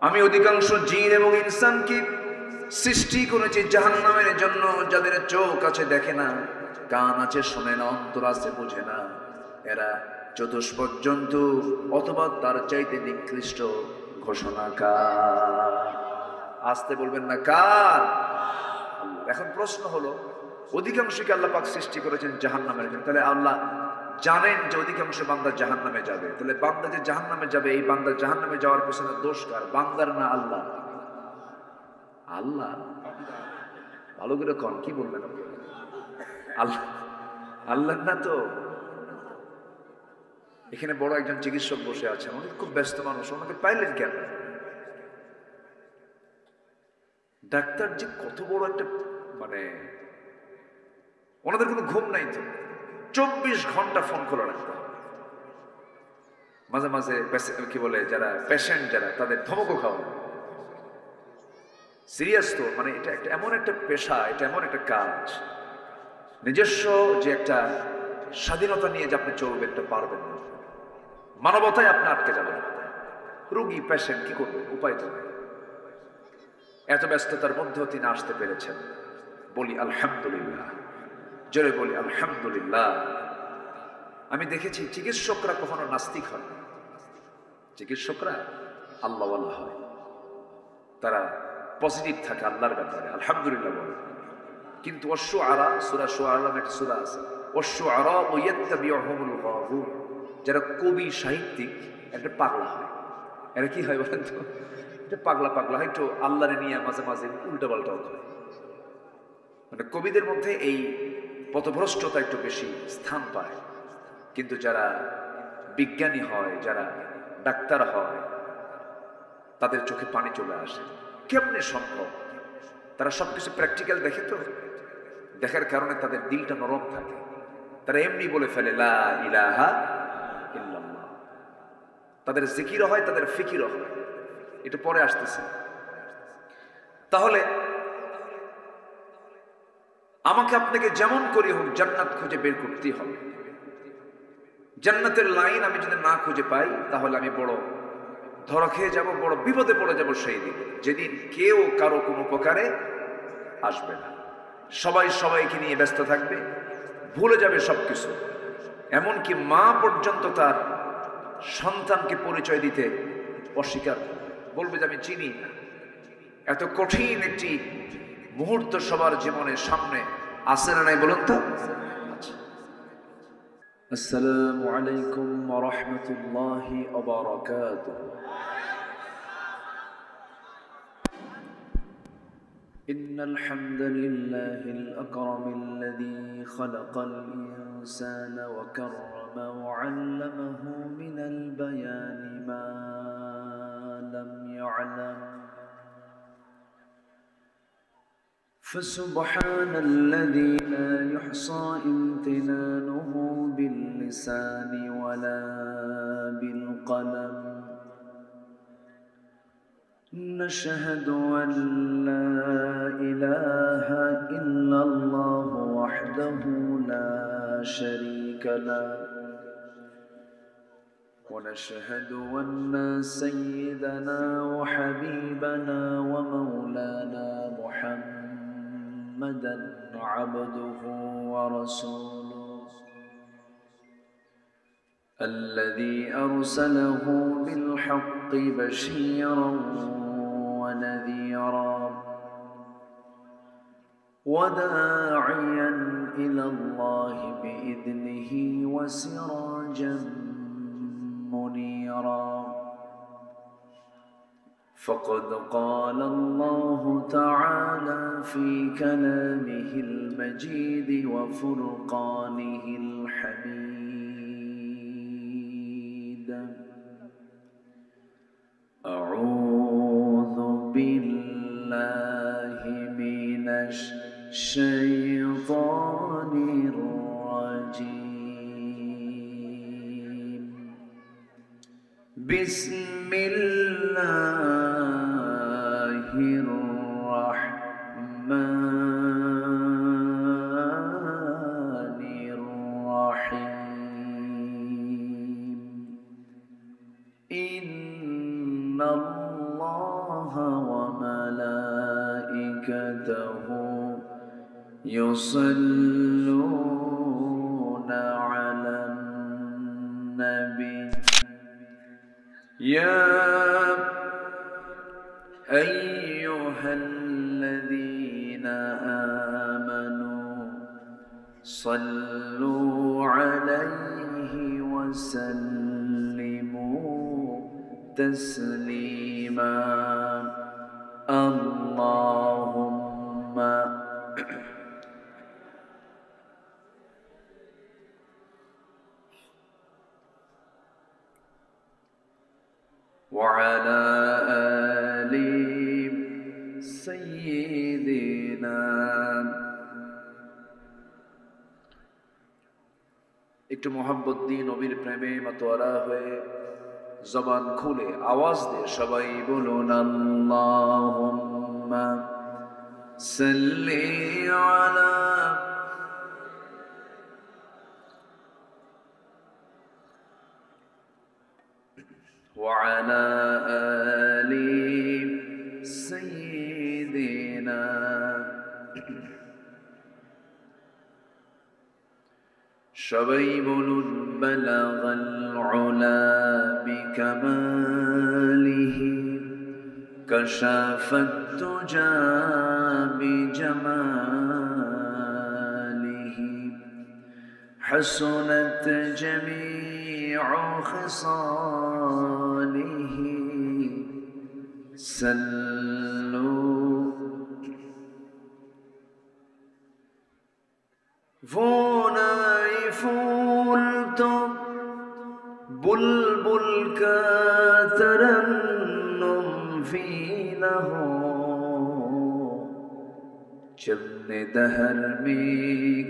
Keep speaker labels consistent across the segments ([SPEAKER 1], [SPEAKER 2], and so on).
[SPEAKER 1] আমি অধিকাংশ জিন এবং ইনসানকে সৃষ্টি করেছি জাহান্নামের জন্য, যাদের চোখ আছে দেখে না, কান আছে শোনে না, অন্তর আছে বোঝে না। এরা চতুষ্পদ জন্তু অথবা তার চাইতে নিকৃষ্ট। ঘোষণা কার? আসতে বলবেন না, কার? আল্লাহ। এখন প্রশ্ন হলো, অধিকাংশকে আল্লাহ পাক সৃষ্টি করেছেন জাহান্নামের জন্য, তাহলে আল্লাহ জানেন যে অধিকাংশ বান্দা জাহান্নামে যাবে, তাহলে বান্দা যে জাহান্নামে যাবে, এই বান্দা জাহান্নামে যাওয়ার পেছনে দোষ কার? বান্দার না আল্লাহ? আল্লাহ। ভালো করে কন, কি বলবেন আল্লাহ? আল্লাহ না তো। এখানে বড় একজন চিকিৎসক বসে আছেন, উনি খুব ব্যস্ত মানুষ, ওনাকে পাইলেন কেন? ডাক্তার যে কত বড় একটা, মানে ওনাদের কোনো ঘুম নাই তো, 24 ঘন্টা ফোন খোলা রাখতে হবে। মাঝে মাঝে কি বলে, যারা পেশেন্ট যারা, তাদের ধমকও খাওয়া। সিরিয়াস তো, মানে এটা একটা এমন একটা পেশা, এটা এমন একটা কাজ, নিজস্ব যে একটা স্বাধীনতা নিয়ে যে আপনি চলবেন, এটা পারবেন না। মানবতায় আপনি আটকে যাবেন। রোগী পেশেন্ট কি করবেন, উপায় তো নেই। এত ব্যস্ততার মধ্যেও তিনি আসতে পেরেছেন। বলি আলহামদুলিল্লাহ, জোরে বলি আলহামদুলিল্লাহ। আমি দেখেছি চিকিৎসকরা কখনো নাস্তিক হয় না, চিকিৎসকরা আল্লাহওয়ালা হয়, তারা পজিটিভ থাকে আল্লাহর ব্যাপারে, আলহামদুলিল্লাহ বলে। কিন্তু অশ্শুআরা, সূরা শুআরা নামে একটা সূরা আছে, অশ্শুআরা ইয়াত্তাবিউহুমুল গাবুন, যারা কবি সাহিত্যিক, একটা পাগলা হয়। এরা কি হয় বলেন তো? এটা পাগলা পাগলা হয়, একটু আল্লাহরে নিয়ে মাঝে মাঝে উল্টা পাল্টাও করে। মানে কবিদের মধ্যে এই পথভ্রষ্টতা একটু বেশি স্থান পায়। কিন্তু যারা বিজ্ঞানী হয়, যারা ডাক্তার হয়, তাদের চোখে পানি চলে আসে। কেমনে সম্ভব? তারা সবকিছু প্র্যাকটিক্যাল দেখে তো, দেখার কারণে তাদের দিলটা নরম থাকে। তারা এমনি বলে ফেলে লা ইলাহা ইল্লাল্লাহ। তাদের জিকিরও হয়, তাদের ফিকিরও হয়। এটা পরে আসতেছে। তাহলে আমাকে আপনাকে যেমন করি হোক জান্নাত খুঁজে বের করতেই হবে। জান্নাতের লাইন আমি যদি না খুঁজে পাই, তাহলে আমি বড় ধরা খেয়ে যাব, বড় বিপদে পড়ে যাব সেই দিন, যেদিন কেউ কারো কোনো উপকারে আসবে না। সবাই সবাইকে নিয়ে ব্যস্ত থাকবে, ভুলে যাবে সবকিছু। এমনকি মা পর্যন্ত তার সন্তানকে পরিচয় দিতে অস্বীকার করবে, বলবে যে আমি চিনি না। এত কঠিন একটি মুহূর্ত সবার জীবনের সামনে আসে না নাই বলুন তো? আসসালামু আলাইকুম ওয়া রাহমাতুল্লাহি ওয়া বারাকাতুহু। ইন্নাল হামদুলিল্লাহিল আকরামিল্লাযী খালাকাল ইনসানা ওয়া কাররামা ওয়া 'আল্লামাহু মিনাল বায়ানি মা লাম ইয়া'লাম। فسبحان الذي لا يحصى امتنانه باللسان ولا بالقلم. نشهد أن لا إله إلا الله وحده لا شريك له، ونشهد أن سيدنا وحبيبنا ومولانا محمدًا عبده ورسوله الذي أرسله بالحق بشيرا ونذيرا وداعيا إلى الله بإذنه وسراجا منيرا. فقد قال الله تعالى في كلامه المجيد وفرقانه الحميد: أعوذ بالله من الشيطان الرجيم. بسم الله الرحمن الرحيم. إن الله
[SPEAKER 2] وملائكته يصلون على النبي يا أيها الذين آمنوا صلوا عليه وسلموا تسليما اللهم وعلى آل سيدنا
[SPEAKER 1] একটু মোহাম্মত দিয়ে নবীর প্রেমে মাতোয়ারা হয়ে জবান খুলে আওয়াজ দিয়ে সবাই বলুন
[SPEAKER 2] আল্লাহুম্মা সাল্লি আলা وعلى آل سيدنا সবাই বলুন বালাগাল উলা বিকামালিহি কাশাফাত তুজা বিজামালিহি হাসনাত জামিউ খিসালিহি সাল্লু ভুনাই ফুলতো বুলবুল কা तरन्नुम फी लहो चमने दहर में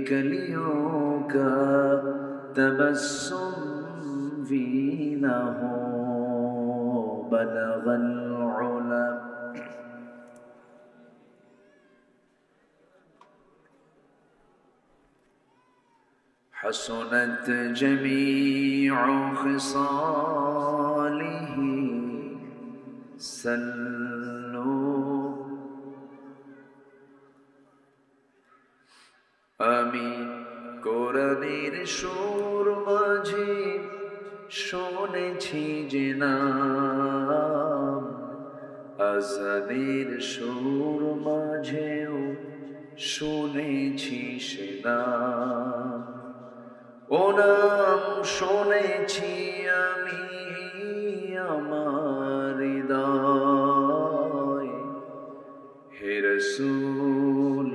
[SPEAKER 2] कलियों का तबस्सुम फी लहो बलगल उला حسنت جميع خصاله سلوا আমি কোরআনের সুর মাঝে শুনেছি যে নাম আজানের সুর মাঝেও শুনেছি সে নাম ও নাম শুনেছি আমি আমার হৃদয় হে রাসূল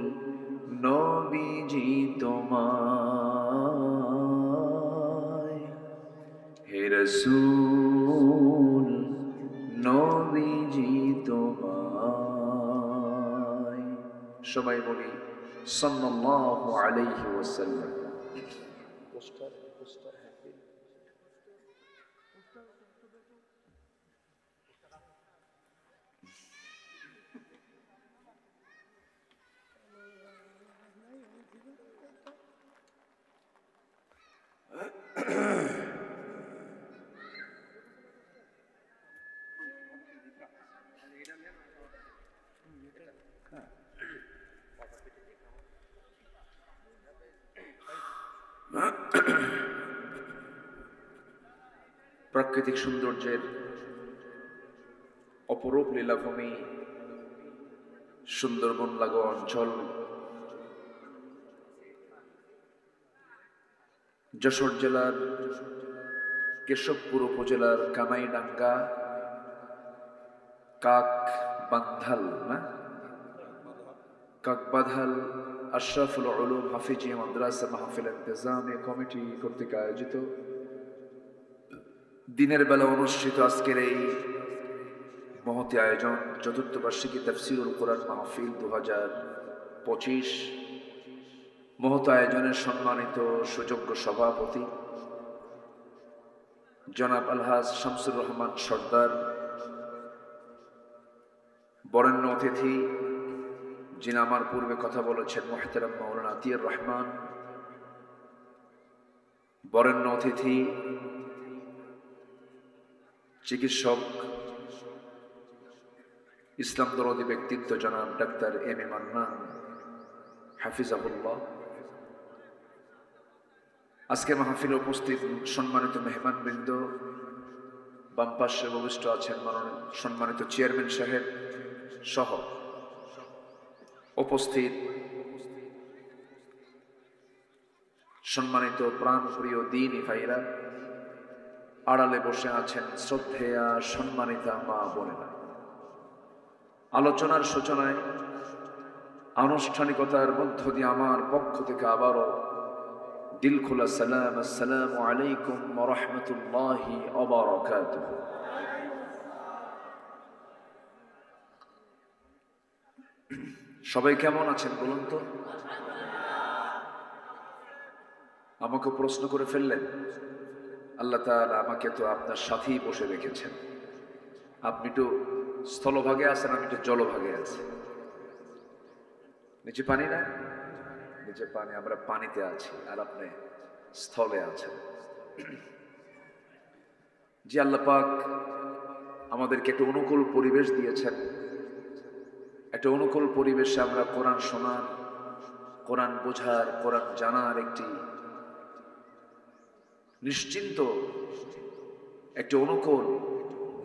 [SPEAKER 2] নবীজি তোমায় হে রাসূল নবীজি তোমায়
[SPEAKER 1] সবাই বলি সাল্লাল্লাহু আলাইহি ওয়াসাল্লাম প্রাকৃতিক সৌন্দর্যের অপরূপ লীলাভূমি সুন্দরবন লাগো অঞ্চল যশোর জেলার কেশবপুর উপজেলার কানাইডাঙ্গা কাকবাধাল আশরাফুল উলুম হাফিজিয়া মাদ্রাসা মাহফিল ইন্তেজামে কমিটি কর্তৃক আয়োজিত দিনের বেলা অনুষ্ঠিত আজকের এই মহতি আয়োজন চতুর্থ বার্ষিকী তাফসীরুল কোরআন মাহফিল 2025 মহত আয়োজনের সম্মানিত সুযোগ্য সভাপতি জনাব আলহাজ শামসুর রহমান সর্দার, বরেণ্য অতিথি যিনি আমার পূর্বে কথা বলেছেন মুহতারাম মাওলানা আতিয়ার রহমান, বরেণ্য অতিথি চিকিৎসক ইসলাম দরদি ব্যক্তিত্ব জনাব ডাক্তার এম এ মান্নান হাফিজাহুল্লাহ, আজকে মাহফিলে উপস্থিত সম্মানিত মেহমানবৃন্দ, বাম পাশে উপবিষ্ট আছেন সম্মানিত চেয়ারম্যান সাহেব সহ উপস্থিত সম্মানিত প্রাণপ্রিয় দ্বীনি ভাইরা, আড়ালে বসে আছেন শ্রদ্ধেয়া সম্মানিতা মা বোনেরা। আলোচনার সূচনায় আনুষ্ঠানিকতার মধ্য দিয়ে আমার পক্ষ থেকে আবারও দিল খোলা সালাম, আসসালামু আলাইকুম ওয়া রাহমাতুল্লাহি ওয়া বারাকাতুহু। সবাই কেমন আছেন বলুন তো? আমাকে প্রশ্ন করে ফেললেন। আল্লাহ তাআলা আমাকে তো আপনার সাথেই বসে রেখেছেন। আপনি তো স্থলভাগে আছেন, আমি তো জলভাগে আছি। নিচে পানি না, নিচে পানি, আমরা পানিতে আছি আর আপনি স্থলে আছেন। যে আল্লাহ পাক আমাদেরকে একটা অনুকূল পরিবেশ দিয়েছেন, একটা অনুকূল পরিবেশে আমরা কোরআন শোনার, কোরআন বোঝার, কোরআন জানার একটি নিশ্চিন্ত একটি অনুকূল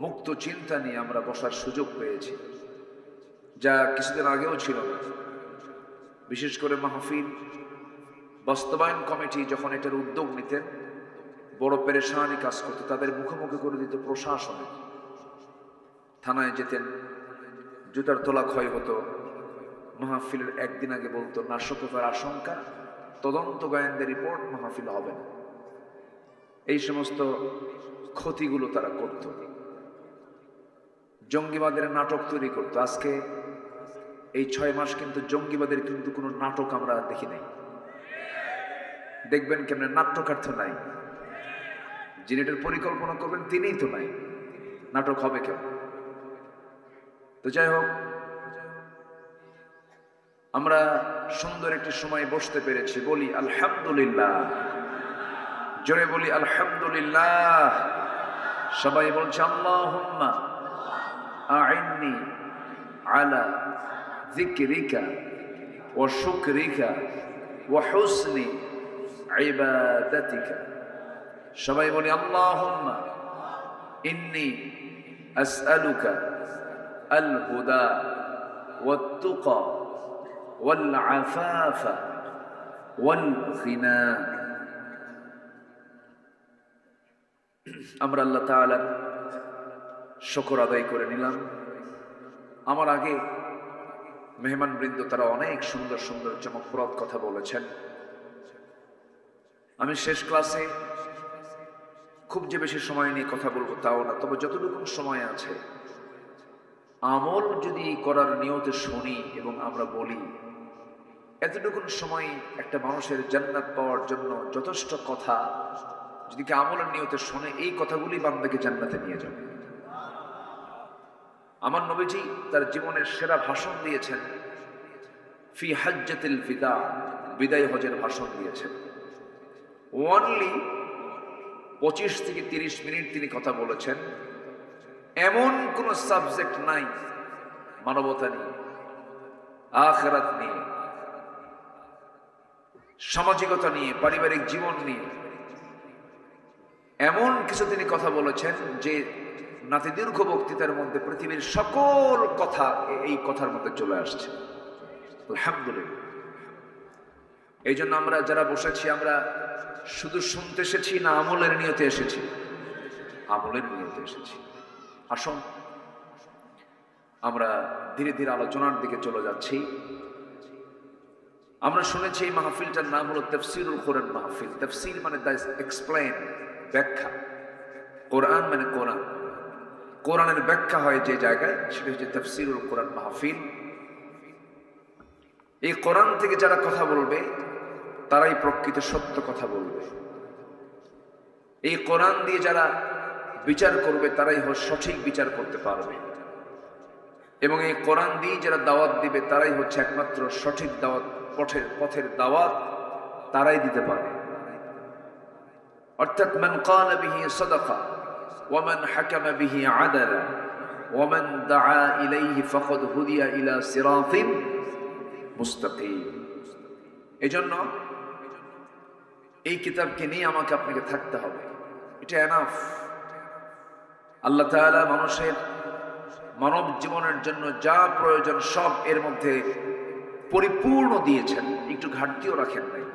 [SPEAKER 1] মুক্ত চিন্তা নিয়ে আমরা বসার সুযোগ পেয়েছি, যা কিছুদিন আগেও ছিল না। বিশেষ করে মাহফিল বাস্তবায়ন কমিটি যখন এটার উদ্যোগ নিতেন, বড় পেরেশানি কাজ করতো, তাদের মুখোমুখি করে দিত প্রশাসনে। থানায় যেতেন, জুতার তোলা ক্ষয় হতো। মাহফিলের একদিন আগে বলতো নাশকতার আশঙ্কা, তদন্ত গোয়েন্দা রিপোর্ট, মাহফিল হবে না। এই সমস্ত ক্ষতিগুলো তারা করত। জঙ্গিবাদের নাটক তৈরি করতো। আজকে এই 6 মাস কিন্তু জঙ্গিবাদের কিন্তু কোনো নাটক আমরা দেখি নাই। দেখবেন কেমন নাট্যকার তো নাই, যিনি এটার পরিকল্পনা করবেন তিনিই তো নাই, নাটক হবে কেমন? তো যাই হোক, আমরা সুন্দর একটি সময় বসতে পেরেছি, বলি আলহামদুলিল্লাহ। জোরে বলি আলহামদুলিল্লাহ। সবাই বলছে আল্লাহুম্মা আইন্নি আলা যিকরিকা ওয়া শুকরিকা ওয়া হুসনি ইবাদাতিকা। সবাই বলি আল্লাহুম্মা ইন্নী আসআলুকা আল হুদা ওয়াত তুকা ওয়াল আফাফা ওয়াল গিনা। আমরা আল্লাহ তাআলার শুকর আদায় করে নিলাম। আমার আগে মেহমানবৃন্দ তারা অনেক সুন্দর সুন্দর চমকপ্রদ কথা বলেছেন। আমি শেষ ক্লাসে খুব যে বেশি সময় নিয়ে কথা বলবো তাও না, তবে যতটুকু সময় আছে আমল যদি করার নিয়তে শুনি এবং আমরা বলি, এতটুকু সময় একটা মানুষের জান্নাত পাওয়ার জন্য যথেষ্ট কথা যদি কি আমলের নিয়তে শোনে, এই কথাগুলি বান্দাকে জান্নাতে নিয়ে যাবে। আমার নবীজি তার জীবনের সেরা ভাষণ দিয়েছেন ফি হাজ্জাতিল বিদা, বিদায় হজের ভাষণ দিয়েছেন। ওনলি 25 থেকে 30 মিনিট তিনি কথা বলেছেন। এমন কোন সাবজেক্ট নাই মানবতা নিয়ে, আখিরাত নিয়ে, সামাজিকতা নিয়ে, পারিবারিক জীবন নিয়ে এমন কিছু তিনি কথা বলেছেন যে নাতি দীর্ঘ বক্তৃতার মধ্যে পৃথিবীর সকল কথা এই কথার মধ্যে চলে আসছে। আলহামদুলিল্লাহ। এই জন্য আমরা যারা বসেছি, আমরা শুধু শুনতে এসেছি না আমলের নিয়তে এসেছি? আমলের নিয়তে এসেছি। আসুন আমরা ধীরে ধীরে আলোচনার দিকে চলে যাচ্ছি। আমরা শুনেছি এই মাহফিলটার নাম হলো তাফসীরুল কোরআন মাহফিল। তাফসীর মানে এক্সপ্লেন, ব্যাখ্যা। কোরআন মানে কোরআন, কোরআনের ব্যাখ্যা হয় যে জায়গায়, সেটা হচ্ছে তাফসীরুল কোরআন মাহফিল। এই কোরআন থেকে যারা কথা বলবে তারাই প্রকৃত সত্য কথা বলবে। এই কোরআন দিয়ে যারা বিচার করবে তারাই সঠিক বিচার করতে পারবে। এবং এই কোরআন দিয়ে যারা দাওয়াত দিবে তারাই হচ্ছে একমাত্র সঠিক দাওয়াত, পথের দাওয়াত তারাই দিতে পারে। অর্থাৎ মান ক্বালা বিহি সাদাকা ওয়া মান হাকামা বিহি আদালা ওয়ামান দাআ ইলাইহি ফাকাদ হুদিয়া ইলা সিরাতিন মুস্তাকিম। এজন্য এই কিতাবকে নিয়ে আমাকে আপনাকে থাকতে হবে, এটা এনাফ। আল্লাহ তাআলা মানুষের মানব জীবনের জন্য যা প্রয়োজন সব এর মধ্যে পরিপূর্ণ দিয়েছেন, একটু ঘাটতিও রাখেন নাই,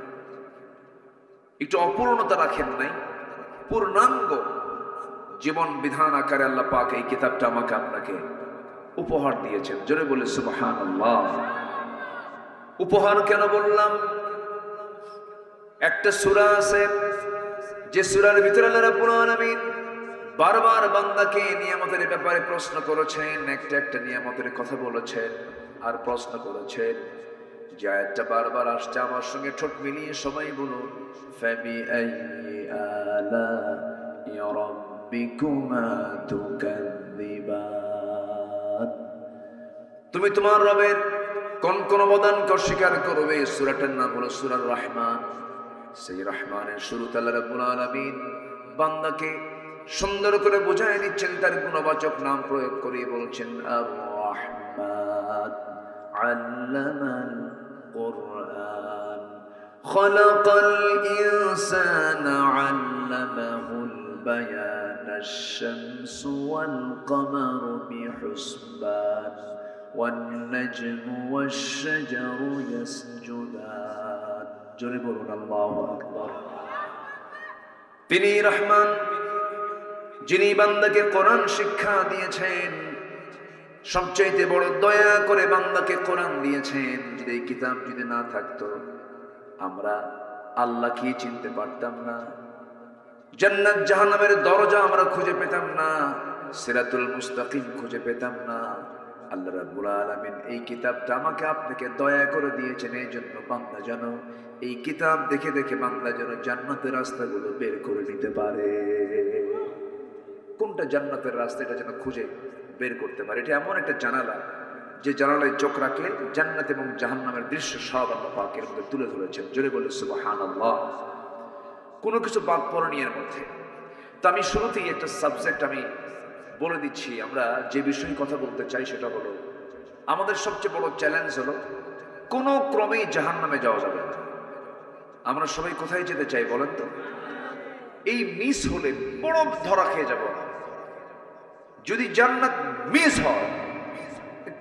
[SPEAKER 1] একটু অপূর্ণতা রাখেন নাই, পূর্ণাঙ্গ জীবন বিধান আকারে আল্লাহ পাক এই কিতাবটা আমাকে আপনাকে উপহার দিয়েছেন। জোরে বলে সুবহানাল্লাহ। উপহার কেন বললাম? একটা সূরা আছে যে সূরার ভিতরে আল্লাহ রাব্বুল আলামিন বারবার বান্দাকে নিয়ামতের ব্যাপারে প্রশ্ন করেছেন, একটা একটা নিয়ামতের কথা বলেছেন আর প্রশ্ন করেছেন। যে আয়াতটা বারবার আসছে, আমার সঙ্গে ঠোঁট মিলিয়ে সবাই বলুন, ফাবিআইয়ি আলাই রাব্বিকুমা তুকাযযিবান। তুমি তোমার রবের কোন কোন অবদানকে অস্বীকার করবে? সূরাটার নাম হলো সূরার রহমান। সেই রহমানের শুরুতে আল্লাহ রাব্বুল আলামিন বান্দাকে সুন্দর করে বোঝায় দিচ্ছেন, তার গুণবাচক নাম প্রয়োগ করে বলছেন আর রহমান আল্লামাল কুরআন খালাকাল ইনসানা আল্লামাহুল বায়ান আশ-শামসু ওয়াল কমারু বিহুসবান ওয়ান নাজমু ওয়াশ-শাজারু ইয়াসজুদান। জোরে বলুন আল্লাহু আকবার। তিনি রহমান, যিনি বান্দাকে কোরআন শিক্ষা দিয়েছেন, সবচাইতে বড় দয়া করে বান্দাকে কোরআন দিয়েছেন। যদি এই কিতাব যদি না থাকতো আমরা আল্লাহ কি চিনতে পারতাম না, জান্নাত জাহান্নামের দরজা আমরা খুঁজে পেতাম না, সিরাতুল মুস্তাকিম খুঁজে পেতাম না। আল্লাহ রাব্বুল আলামিন এই কিতাবটা আমাকে আপনাকে দয়া করে দিয়েছেন, এই জন্য বান্দা যেন এই কিতাব দেখে দেখে বান্দা যেন জান্নাতের রাস্তাগুলো বের করে নিতে পারে। কোনটা জান্নাতের রাস্তা এটা যেন খুঁজে বের করতে পারে। এটা এমন একটা জানালা, যে জানালায় চোখ রাখলে জান্নাত এবং জাহান্নামের দৃশ্য সব আল্লাহ পাক এর মধ্যে তুলে ধরেছেন। জোরে বলে সুবহানাল্লাহ। কোনো কিছু বাদ পড়েনি এর মধ্যে। তো আমি শুরুতেই একটা সাবজেক্ট আমি বলে দিচ্ছি, আমরা যে বিষয়ে কথা বলতে চাই সেটা হলো, আমাদের সবচেয়ে বড় চ্যালেঞ্জ হলো কোনো ক্রমেই জাহান্নামে যাওয়া যাবে না। আমরা সবাই কোথায় যেতে চাই বলেন তো? এই মিস হলে বড় ধরা খেয়ে যাব। যদি জান্নাত মিস হয়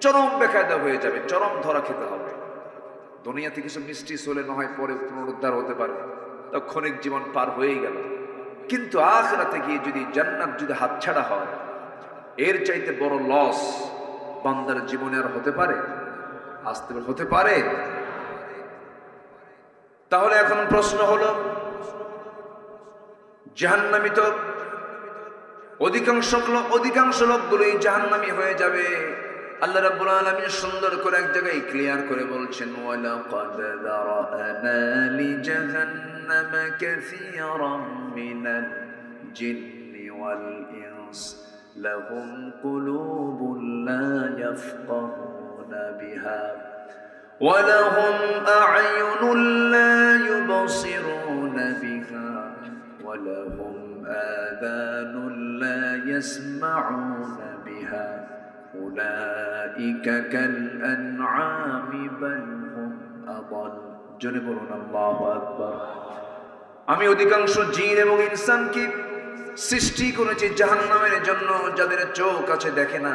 [SPEAKER 1] চরম বেকায়দা হয়ে যাবে, চরম ধরা খেতে হবে। দুনিয়াতে কিছু মিষ্টি হলে না হয় পরে পুনরুদ্ধার হতে পারে, তৎক্ষণিক জীবন পার হয়েই গেল। কিন্তু আখিরাতে গিয়ে যদি জান্নাত যদি হাতছাড়া হয়, এর চাইতে বড় লস বান্দার জীবনে আর হতে পারে? আসতে হতে পারে? তাহলে এখন প্রশ্ন হলো, জাহান্নামী তো অধিকাংশ লোকগুলোই জাহান্নামী হয়ে যাবে। আল্লাহ রাব্বুল আলামিন সুন্দর করে এক জায়গায় ক্লিয়ার করে বলছেন, ওয়ালাকাদ যারানা লিজাহান্নামা কাসীরাম মিনাল জিন্নি ওয়াল ইনস লাহুম কুলুবুন লা ইয়াফকাহুনা বিহা ওয়া লাহুম আ'য়ুনুন লা ইউবসিরুনা বিহা ওয়া লাহুম আযানুন লা ইয়াসমাউনা বিহা উলাইকা কাল আনআমি বাল হুম আদাল। জোরে বলুন আল্লাহু আকবার। আমি অধিকাংশ জিন এবং ইনসানকে সৃষ্টি করেছি জাহান্নামের জন্য, যাদের চোখ আছে দেখে না,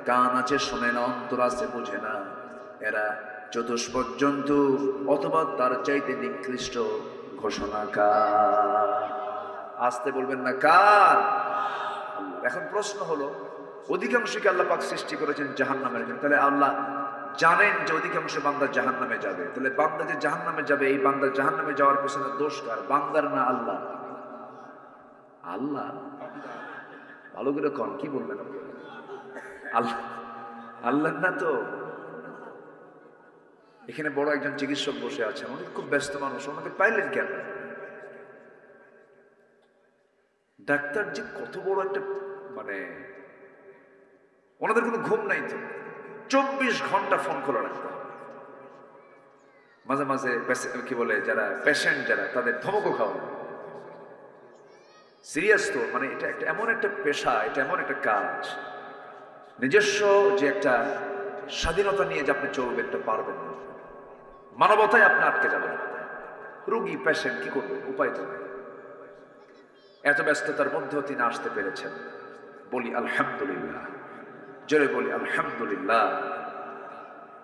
[SPEAKER 1] কান আছে শোনে না, অন্তর আছে বোঝে না। এরা চতুষ্পদ জন্তু অথবা তার চাইতে নিকৃষ্ট ঘোষণাকার। আসতে বলবেন না কার? আল্লাহ। এখন প্রশ্ন হলো, অধিকাংশকে আল্লাহ পাক সৃষ্টি করেছেন জাহান্নামের জন্য, তাহলে আল্লাহ জানেন যে অধিকাংশ বান্দা জাহান্নামে যাবে। তাহলে বান্দা যে জাহান্নামে যাবে, এই বান্দা জাহান্নামে যাওয়ার পেছনে দোষ কার? বান্দার না আল্লাহ? আল্লাহ। ভালো করে কন, কি বলবেন আপনি? আল্লাহ। আল্লাহ না তো। এখানে বড় একজন চিকিৎসক বসে আছে, আমাদের খুব ব্যস্ত মানুষ, ওনাকে পাইলেন কেন? ডাক্তার যে কত বড় একটা মানে, ওনাদের কোনো ঘুম নাই তো, 24 ঘন্টা ফোন খোলা রাখতে হবে। মাঝে মাঝে কি বলে, যারা পেশেন্ট যারা, তাদের ধমকও খাওয়া। সিরিয়াস তো, মানে এটা একটা এমন একটা পেশা, এটা এমন একটা কাজ নিজস্ব যে একটা স্বাধীনতা নিয়ে যে আপনি চলবেন এটা পারবেন না। মানবতায় আপনি আটকে যাবেন। রোগী পেশেন্ট কি করবেন, উপায় তো নেই। এত ব্যস্ততার মধ্যেও তিনি আসতে পেরেছেন। বলি আলহামদুলিল্লাহ, জোরে বলি আলহামদুলিল্লাহ।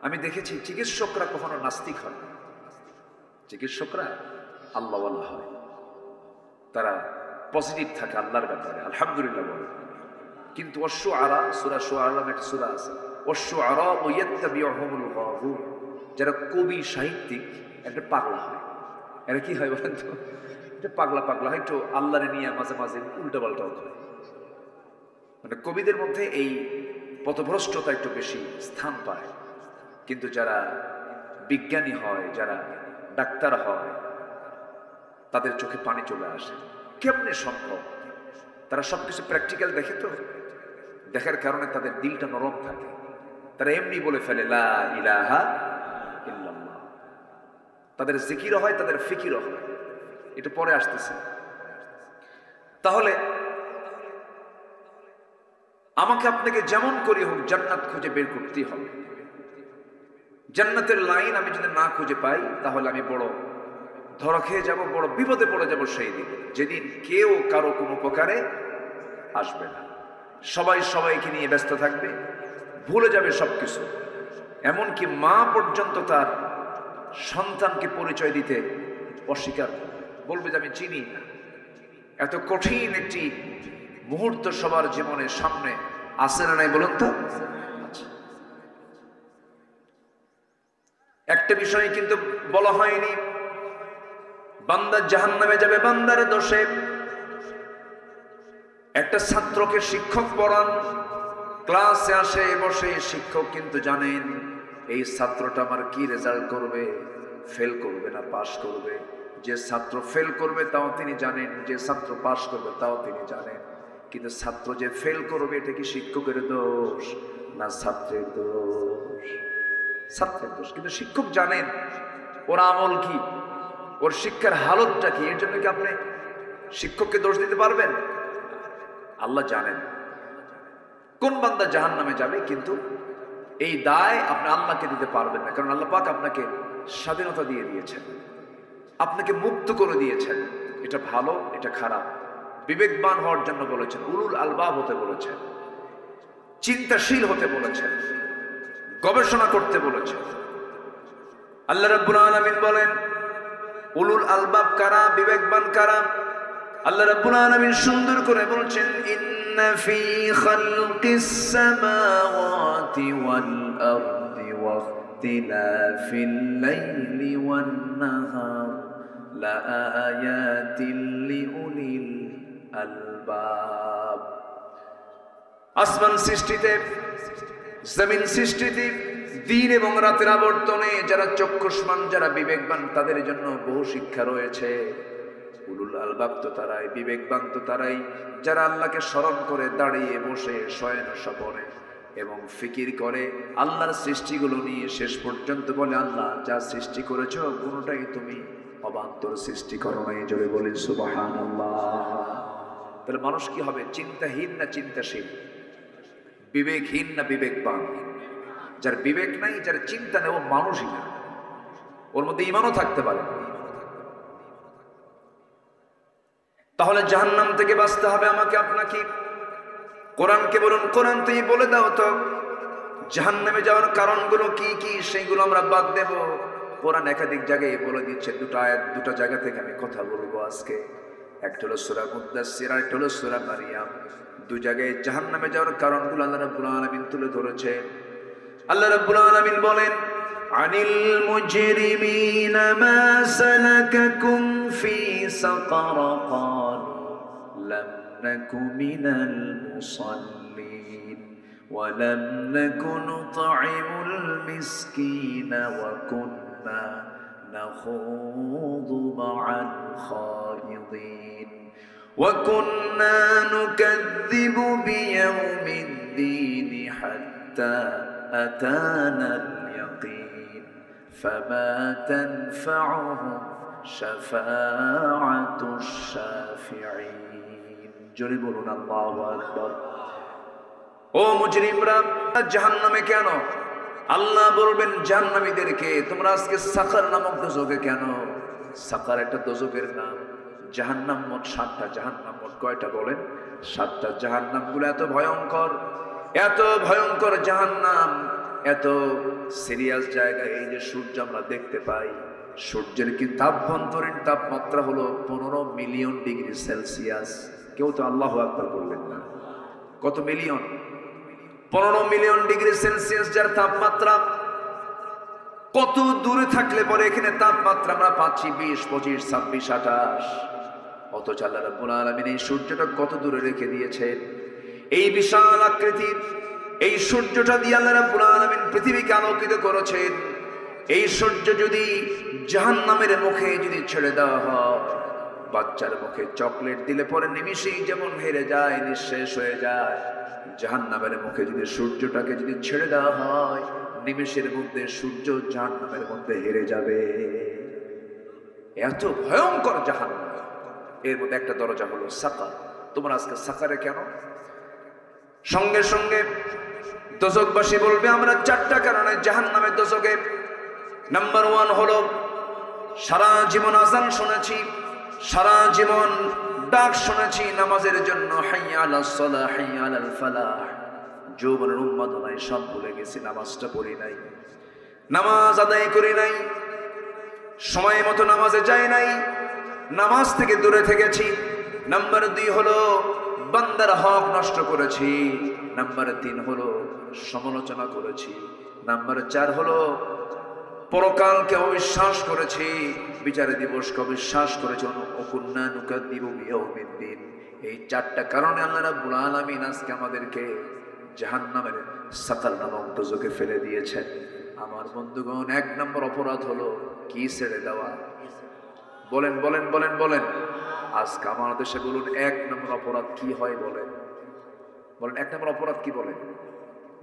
[SPEAKER 1] আমি দেখেছি চিকিৎসকরা কখনো নাস্তিক হয় না, চিকিৎসকরা আল্লাহওয়ালা হয়, তারা পজিটিভ থাকে আল্লাহর ব্যাপারে, আলহামদুলিল্লাহ বলে। কিন্তু অশ্শুআরা, সূরা শুআরা নামে একটা সূরা আছে, অশ্শুআরা ইয়াত্তাবিউহুমুল গাবুন, যারা কবি সাহিত্যিক একটা পাগলা হয়। এরা কি হয় বলেন তো? এটা পাগলা পাগলা হয়, একটু আল্লাহরে নিয়ে মাঝে মাঝে উল্টা পাল্টাও করে। মানে কবিদের মধ্যে এই পথভ্রষ্টতা একটু বেশি স্থান পায়। কিন্তু যারা বিজ্ঞানী হয়, যারা ডাক্তার হয়, তাদের চোখে পানি চলে আসে। কেমনে সম্ভব? তারা সবকিছু প্র্যাকটিক্যাল দেখে, তো দেখার কারণে তাদের দিলটা নরম থাকে। তারা এমনি বলে ফেলে লা ইলাহা ইল্লাল্লাহ। তাদের জিকিরও হয়, তাদের ফিকিরও হয়। এটা পরে আসতেছে। তাহলে আমাকে আপনাকে যেমন করে হোক জান্নাত খুঁজে বের করতেই হবে। জান্নাতের লাইন আমি যদি না খুঁজে পাই, তাহলে আমি বড় ধরা খেয়ে যাব, বড় বিপদে পড়ে যাব সেই দিন, যেদিন কেউ কারো কোনো উপকারে আসবে না। সবাই সবাইকে নিয়ে ব্যস্ত থাকবে, ভুলে যাবে সবকিছু। এমনকি মা পর্যন্ত তার সন্তানকে পরিচয় দিতে অস্বীকার করবে, বলবে যে আমি চিনি না। এত কঠিন একটি মুহূর্ত সবার জীবনের সামনে আসে না নাই বলুন তো? একটা বিষয় কিন্তু বলা হয়নি, বান্দা জাহান্নামে যাবে বান্দার দোষে। একটা ছাত্রকে শিক্ষক পড়ান, ক্লাসে আসে বসে, শিক্ষক কিন্তু জানেন এই ছাত্রটা আমার কি রেজাল্ট করবে, ফেল করবে না পাস করবে। যে ছাত্র ফেল করবে তাও তিনি জানেন, যে ছাত্র পাস করবে তাও তিনি জানেন। কিন্তু ছাত্র যে ফেল করবে, এটা কি শিক্ষকের দোষ না ছাত্রের দোষ? ছাত্রের দোষ। কিন্তু শিক্ষক জানেন ওর আমল কি, ওর শিক্ষার হালতটা কি। এর জন্য কি আপনি শিক্ষককে দোষ দিতে পারবেন? আল্লাহ জানেন কোন বান্দা জাহান্নামে যাবে, কিন্তু এই দায় আপনি আল্লাহকে দিতে পারবেন না। কারণ আল্লাহ পাক আপনাকে স্বাধীনতা দিয়ে দিয়েছেন, আপনাকে মুক্ত করে দিয়েছেন। এটা ভালো, এটা খারাপ, বিবেকবান হওয়ার জন্য বলেছেন, উলুল আলবাব হতে বলেছেন, চিন্তাশীল হতে বলেছেন, গবেষণা করতে বলেছেন। আল্লাহ রাব্বুল আলামিন বলেন উলুল আলবাব কারা, বিবেকবান কারা? আল্লাহ রাব্বুল আলামিন সুন্দর করে বলছেন, ইন্না ফি খালকিস সামাওয়াতি ওয়াল আরদি ওয়া ইখতিলাফিল লাইলি ওয়ান নাহার লাআয়াতিন লিউলিল আলবাব। আসমান সৃষ্টিতে, জমিন সৃষ্টিতে, দিন এবং রাতের আবর্তনে যারা চক্ষুষ্মান, যারা বিবেকবান, তাদের জন্য বহু শিক্ষা রয়েছে। উলুল আলবাব তো তারাই, বিবেকবান তো তারাই, যারা আল্লাহকে স্মরণ করে দাঁড়িয়ে বসে শয়ন স্বপনে এবং ফিকির করে আল্লাহর সৃষ্টিগুলো নিয়ে শেষ পর্যন্ত বলে, আল্লাহ যা সৃষ্টি করেছো কোনোটাই তুমি অবান্তর সৃষ্টি করো নাই। জোরে বলি সুবহানাল্লাহ। তাহলে মানুষ কি হবে? চিন্তাহীন না চিন্তাশীল? বিবেকহীন না বিবেকবান? যার বিবেক নাই, যার চিন্তা নেই, ও মানুষই না, ওর মধ্যে ঈমানও থাকতে পারে না। তাহলে জাহান্নাম থেকে বাঁচতে হবে আমাকে আপনাকে। কোরআনকে বলুন, কোরআন তুমি বলে দাও তো জাহান্নামে যাওয়ার কারণগুলো কি কি, সেইগুলো আমরা বাদ দেব। কোরআন একাধিক জায়গায় বলে দিচ্ছে। দুটো আয়াত, দুটো জায়গা থেকে আমি কথা বলবো আজকে। একটা হলো সূরা মুদ্দাসসির, আর একটা হলো সূরা মারিয়াম। দুই জায়গায় জাহান্নামে যাওয়ার কারণগুলো আল্লাহ রাব্বুল আলামিন তুলে ধরেছে। আল্লাহ রাব্বুল আলামিন বলেন, আনিল মুজরিমিনা মা সালাকাকুম ফি সাকার ক্বালু লাম নাকু মিনাল মুসাল্লিন ওয়া লাম নাকু নুতঈমুল মিসকিনা ওয়া কুন্না নাখুযু মা'আল খায়িদিন ওয়া কুন্না নুকাযযিবু বিয়াউমিদ্দিন হাত্তা أتانا اليقين فما تنفعهم شفاعة الشافعين। জোরে বলুন আল্লাহু আকবার। ও মুজরিমরা, জাহান্নামে কেন? আল্লাহ বলবেন জাহান্নামীদেরকে, তোমরা আজকে সাকার নামক দোজখে কেন? সাকার একটা দোজখের নাম। জাহান্নাম মোট 7টা। জাহান্নাম মোট কয়টা বলেন? 7টা। জাহান্নামগুলো এত ভয়ঙ্কর, এত ভয়ঙ্কর জাহান্নাম, এত সিরিয়াস জায়গায়। এই যে সূর্য আমরা দেখতে পাই, সূর্যের কি তাপভন্তরীণ তাপমাত্রা হলো 15 মিলিয়ন ডিগ্রি সেলসিয়াস। কেউ তো আল্লাহু আকবার বলবেন না। কত মিলিয়ন? 15 মিলিয়ন ডিগ্রি সেলসিয়াস যার তাপমাত্রা। কত দূরে থাকলে পরে এখানে তাপমাত্রা আমরা পাচ্ছি 20, 25, 26, 28। অথচ আল্লাহ রাব্বুল আলামিন এই সূর্যটা কত দূরে রেখে দিয়েছেন। এই বিশাল আকৃতির এই সূর্যটা দিয়ে আল্লাহ রাব্বুল আলামিন পৃথিবীকে আলোকিত করেছেন। এই সূর্য যদি জাহান্নামের মুখে যদি ছেড়ে দেওয়া হয়, বাচ্চার মুখে চকলেট দিলে পরে নিমিষেই যেমন হেরে যায়, নিঃশেষ হয়ে যায়, জাহান্নামের মুখে যদি সূর্যটাকে যদি ছেড়ে দেওয়া হয়, নিমেষের মধ্যে সূর্য জাহান্নামের মধ্যে হেরে যাবে। এত ভয়ঙ্কর জাহান্নাম। এর মধ্যে একটা দরজা হলো সাকার। তোমরা আজকে সাকারে কেন? সঙ্গে সঙ্গে দোজখবাসী বলবে আমরা 4টা কারণে জাহান্নামের দোজখে। নাম্বার 1 হলো সারা জীবন আযান শুনেছি, সারা জীবন ডাক শুনেছি নামাজের জন্য, হাইয়া আলাস সালাহ, হাইয়া আলাল ফালাহ। যৌবনের উন্মাদনায় সব ভুলে গেছি, নামাজটা পড়ি নাই, নামাজ আদায় করি নাই, সময় মতো নামাজে যাই নাই, নামাজ থেকে দূরে থেকেছি। নাম্বার 2 হলো বান্দার হক নষ্ট করেছি। নাম্বার 3 হলো সমালোচনা করেছি। নাম্বার 4 হলো পরকালকে অবিশ্বাস করেছি, বিচার দিবসকে অবিশ্বাস করেছি। ওকুন্না নুকাদ্দিবু বিয়াউমিদ্দিন। এই 4টা কারণে আল্লাহ রাব্বুল আলামিন আজকে আমাদেরকে জাহান্নামের সাকার নামক দোজখে ফেলে দিয়েছেন। আমার বন্ধুগণ, 1 নম্বর অপরাধ হলো কি? ছেড়ে দেওয়া। বলেন বলেন বলেন বলেন। আজকে আমার দেশে বলুন 1 নম্বর অপরাধ কি হয়? বলেন বলেন 1 নম্বর অপরাধ কি? বলেন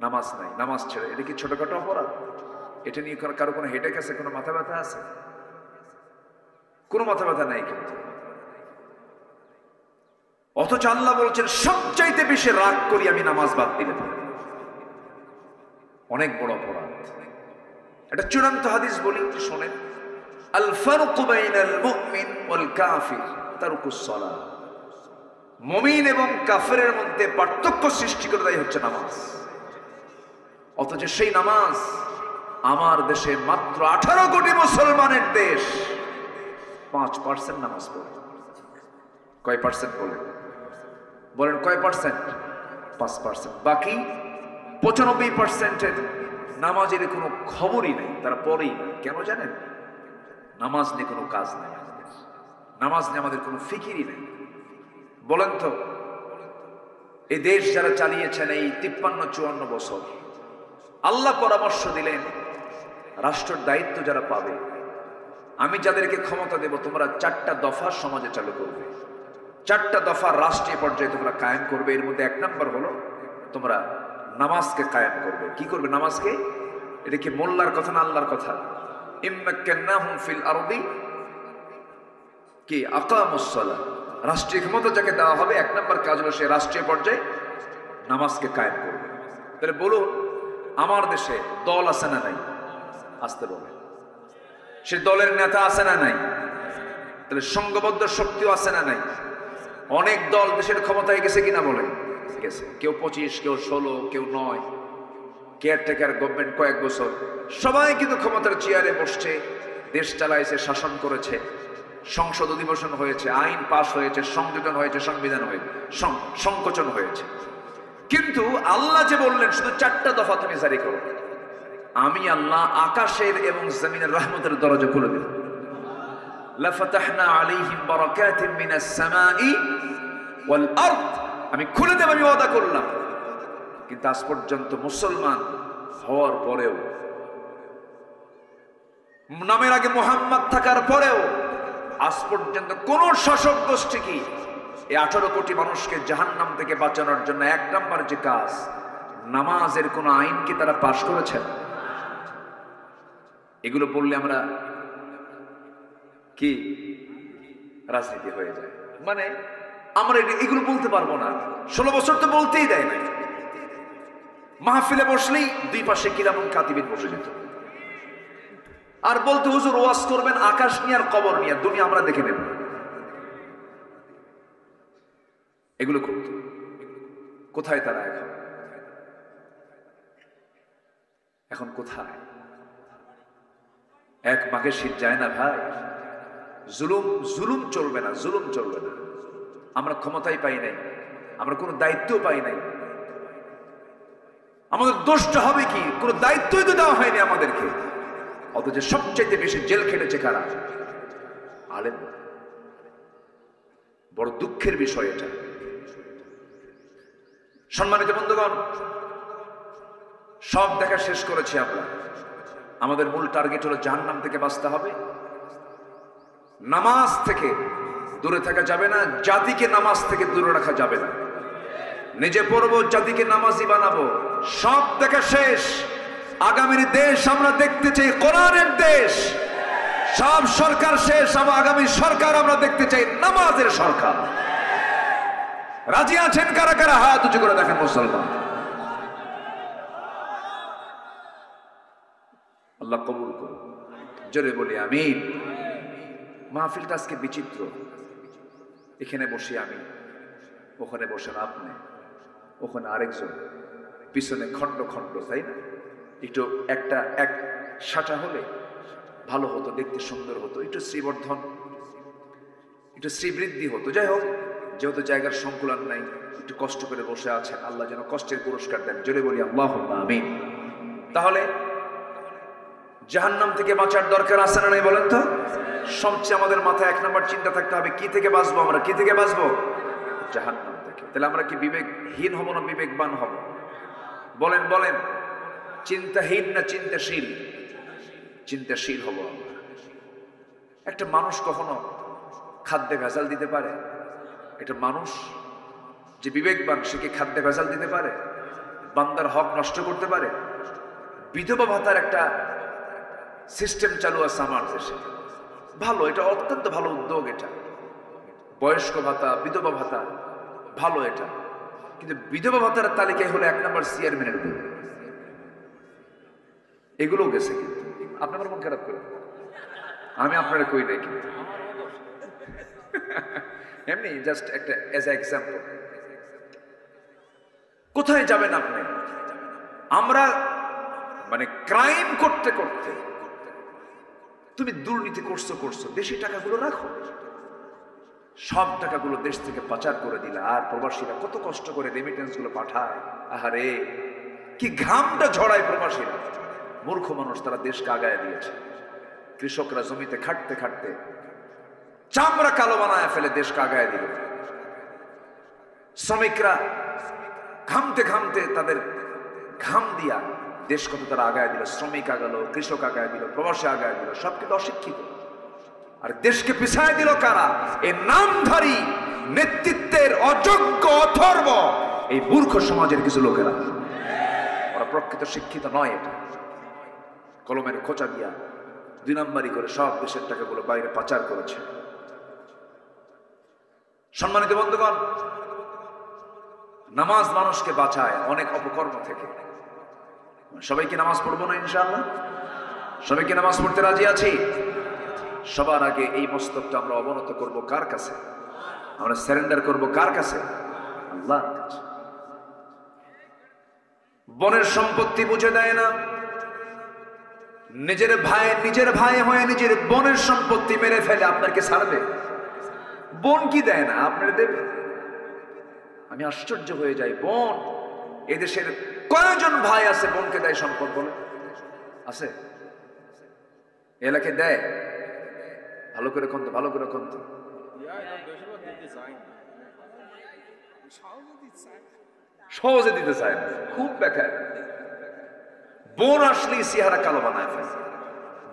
[SPEAKER 1] নামাজ নাই, নামাজ ছেড়ে। এটা কি ছোটখাটো অপরাধ? এটা নিয়ে কারো কোনো হেডেক আছে? কোনো মাথা ব্যথা আছে? কোনো মাথা ব্যথা নাই কিন্তু। অথচ আল্লাহ বলছেন সবচাইতে বেশি রাগ করি আমি নামাজ বাদ দিলে। অনেক বড় অপরাধ। এটা চূড়ান্ত হাদিস বলি, শোনেন। আল ফারকু বাইনাল মুমিন ওয়াল কাফির তারকুস সালাহ। মুমিন এবং কাফেরের মধ্যে পার্থক্য সৃষ্টি করে দেয় হচ্ছে নামাজ। অথচ সেই নামাজ আমার দেশে মাত্র 18 কোটি মুসলমানের দেশ 5% নামাজ পড়ে। কয় পার্সেন্ট বলেন? বলেন কয় পার্সেন্ট? 5%। বাকি 95%-এর নামাজের কোনো খবরই নেই, তারা পড়েই না। কেন জানেন? নামাজ নিয়ে কোনো কাজ নেই আমাদের, নামাজ নিয়ে আমাদের কোনো ফিকিরই নেই। বলেন তো, এই দেশ যারা চালিয়েছেন এই 53-54 বছর, আল্লাহ পরামর্শ দিলেন রাষ্ট্রের দায়িত্ব যারা পাবে, আমি যাদেরকে ক্ষমতা দেব, তোমরা 4টা দফা সমাজে চালু করবে, 4টা দফা রাষ্ট্রীয় পর্যায়ে তোমরা কায়েম করবে। এর মধ্যে 1 নম্বর হলো তোমরা নামাজকে কায়েম করবে। কি করবে? নামাজকে। এটা কি মোল্লার কথা না আল্লাহর কথা? ইম্মাক্কান্নাহুম ফিল আরদি কি আকামুস সালাহ। রাষ্ট্রীয় ক্ষমতা যাকে দেওয়া হবে 1 নম্বর কাজ হলো সে রাষ্ট্রীয় পর্যায়ে নামাজকে কায়েম করবে। তাহলে বলুন, আমার দেশে দল আছে না নাই? আসতে বলে। সে দলের নেতা আছে না নাই? তাহলে সংঘবদ্ধ শক্তিও আছে না নাই? অনেক দল দেশের ক্ষমতায় গেছে কিনা বলে? গেছে। কেউ 25, কেউ 16, কেউ 9। কেয়ারটেকার গভর্নমেন্ট কয়েক বছর, সবাই কিন্তু ক্ষমতার চেয়ারে বসছে, দেশ চালাইছে, শাসন করেছে, সংসদ অধিবেশন হয়েছে, আইন পাশ হয়েছে, সংযোজন হয়েছে, সংবিধান হয়েছে, সংকোচন হয়েছে। কিন্তু আল্লাহ যে বললেন শুধু 4টা দফা তুমি জারি করো, আমি আল্লাহ আকাশের এবং জমিনের রহমতের দরজা খুলে দেব। লাফাতাহনা আলাইহিম বারাকাতিন মিনাস সামাই ওয়াল আরদ। আমি খুলে দেব, আমি ওয়াদা করলাম। কিন্তু আজ পর্যন্ত মুসলমান হওয়ার পরেও, নামের আগে মুহাম্মদ থাকার পরেও আজ পর্যন্ত কোন শাসক গোষ্ঠী কি এই 18 কোটি মানুষকে জাহান্নাম থেকে বাঁচানোর জন্য 1 নম্বর যে কাজ, নামাজের কোন আইন কি তারা পাশ করেছেন? এগুলো বললে আমরা কি রাজনীতি হয়ে যায়, মানে আমরা এগুলো বলতে পারবো না। 16 বছর তো বলতেই দেয় না। মাহফিলে বসলেই দুই পাশে কিরামুন কাতিবিন বসে যেত, আর বলতে হুজুর ওয়াজ করবেন আকাশ নিয়ে আর কবর নিয়ে, দুনিয়া আমরা দেখে নেব। এগুলো করত। কোথায় তারা এখন? এখন কোথায়? এক মাঘের শীত যায় না ভাই। জুলুম জুলুম চলবে না, জুলুম চলবে না। আমরা ক্ষমতাই পাই নাই, আমরা কোনো দায়িত্ব পাই নাই। আমাদের দোষটা হবে কি? কোনো দায়িত্বই তো দেওয়া হয়নি আমাদেরকে। অথচ সবচেয়ে বেশি জেল খেটেছে কারা? আলেম। বড় দুঃখের বিষয় এটা। সম্মানিত বন্ধুগণ, সব দেখা শেষ করেছি আমরা। আমাদের মূল টার্গেট হলো জাহান্নাম থেকে বাঁচতে হবে। নামাজ থেকে দূরে থাকা যাবে না, জাতিকে নামাজ থেকে দূরে রাখা যাবে না। নিজে পড়বো, জাতিকে নামাজি বানাবো। সব দেখা শেষ। আগামীর দেশ আমরা দেখতে চাই কোরআনের দেশ। সব সরকার শেষ, আমার আগামী সরকার আমরা দেখতে চাই নামাজের সরকার। রাজি আছেন কারা কারা? হাত উঁচু করে দেখেন মুসলমান। আল্লাহ কবুল করুন, জোরে বলি আমিন। মাহফিলটা আজকে বিচিত্র। এখানে বসে আমি, ওখানে বসেন আপনি, ওখানে আরেকজন, পিছনে খন্ড খন্ড, তাই না? একটু একটা এক সাটা হলে ভালো হতো, দেখতে সুন্দর হতো, একটু শ্রীবর্ধন, একটু শ্রীবৃদ্ধি হতো। যাই হোক, যেহেতু জায়গার সংকুলান নাই, একটু কষ্ট করে বসে আছেন, আল্লাহ যেন কষ্টের পুরস্কার দেন। জোরে বলি আল্লাহুম্মা আমিন। তাহলে জাহান্নাম থেকে বাঁচার দরকার আছে না নাই বলেন তো? সবচেয়ে আমাদের মাথায় এক নম্বর চিন্তা থাকতে হবে, কি থেকে বাঁচবো আমরা? কি থেকে বাঁচবো? জাহান্নাম থেকে। তাহলে আমরা কি বিবেকহীন হব না বিবেকবান হব? বলেন বলেন, চিন্তাহীন না চিন্তাশীল? চিন্তাশীল হব আমরা। একটা মানুষ কখনো খাদ্যে ভেজাল দিতে পারে? একটা মানুষ যে বিবেকবান, সে কি খাদ্যে ভেজাল দিতে পারে? বান্দার হক নষ্ট করতে পারে? বিধবা ভাতার একটা সিস্টেম চালু আছে আমার দেশে, ভালো, এটা অত্যন্ত ভালো উদ্যোগ। এটা বয়স্ক ভাতা, বিধবা ভাতা, ভালো এটা। কিন্তু বিধবা ভাতার তালিকায় হলো এক নম্বর চেয়ারম্যানের বিল। এগুলো গেছে। কিন্তু আপনি আমার মন খারাপ করে, আমি আপনারা কই নাই, কিন্তু এমনি জাস্ট একটা এজ এ এক্সাম্পল। কোথায় যাবেন আপনি? আমরা মানে ক্রাইম করতে করতে, তুমি দুর্নীতি করছো, দেশি টাকাগুলো রাখো, সব টাকাগুলো দেশ থেকে পাচার করে দিলা। আর প্রবাসীরা কত কষ্ট করে রেমিটেন্স গুলো পাঠায়, আহারে কি ঘামটা ঝড়ায় প্রবাসীরা। মূর্খ মানুষ, তারা দেশকে আগায় দিয়েছে। কৃষকরা জমিতে খাটতে খাটতে চামড়া কালো বানায় ফেলে দেশকে আগায় দিল। শ্রমিকরা ঘামতে ঘামতে তাদের ঘাম দিয়া দেশ কত তারা আগায় দিল। শ্রমিক আগালো, কৃষক আগায় দিল, প্রবাসী আগায় দিল, সব কিন্তু অশিক্ষিত। আর দেশকে পিছায় দিল কারা? এই নামধারী নেতৃত্বের অযোগ্য অথর্ব এই মূর্খ সমাজের কিছু লোকেরা। ওরা প্রকৃত শিক্ষিত নয়। এটা কলমের খোঁচা দিয়া 2 নম্বরই করে সব দেশের টাকাগুলো বাইরে পাচার করেছে। সম্মানিত বন্ধুগণ, নামাজ মানুষকে বাঁচায় অনেক অপকর্ম থেকে। সবাইকে নামাজ পড়বো না ইনশাআল্লাহ? সবাইকে নামাজ পড়তে রাজি আছি? সবার আগে এই মস্তকটা আমরা অবনত করব কার কাছে? আমরা সারেন্ডার করব কার কাছে? আল্লাহর কাছে। বনের সম্পত্তি বুঝে দেয় না, নিজের ভাই হয়ে নিজের বোনের সম্পত্তি মেরে ফেলে আপনাকে ছাড়বে? বোন কি দেয় না, আপনার দেবে? আমি আশ্চর্য হয়ে যাই। বোন, এদেশের কয়জন ভাই আছে বোনকে দেয় সম্পদ? বলে আছে? এলাকায় দেয়? ভালো করে কোন, ভালো করে কোন, সহজে দিতে চায়, খুব বেকার। বোন আসলেই চেহারা কালো বানায় ফেলে।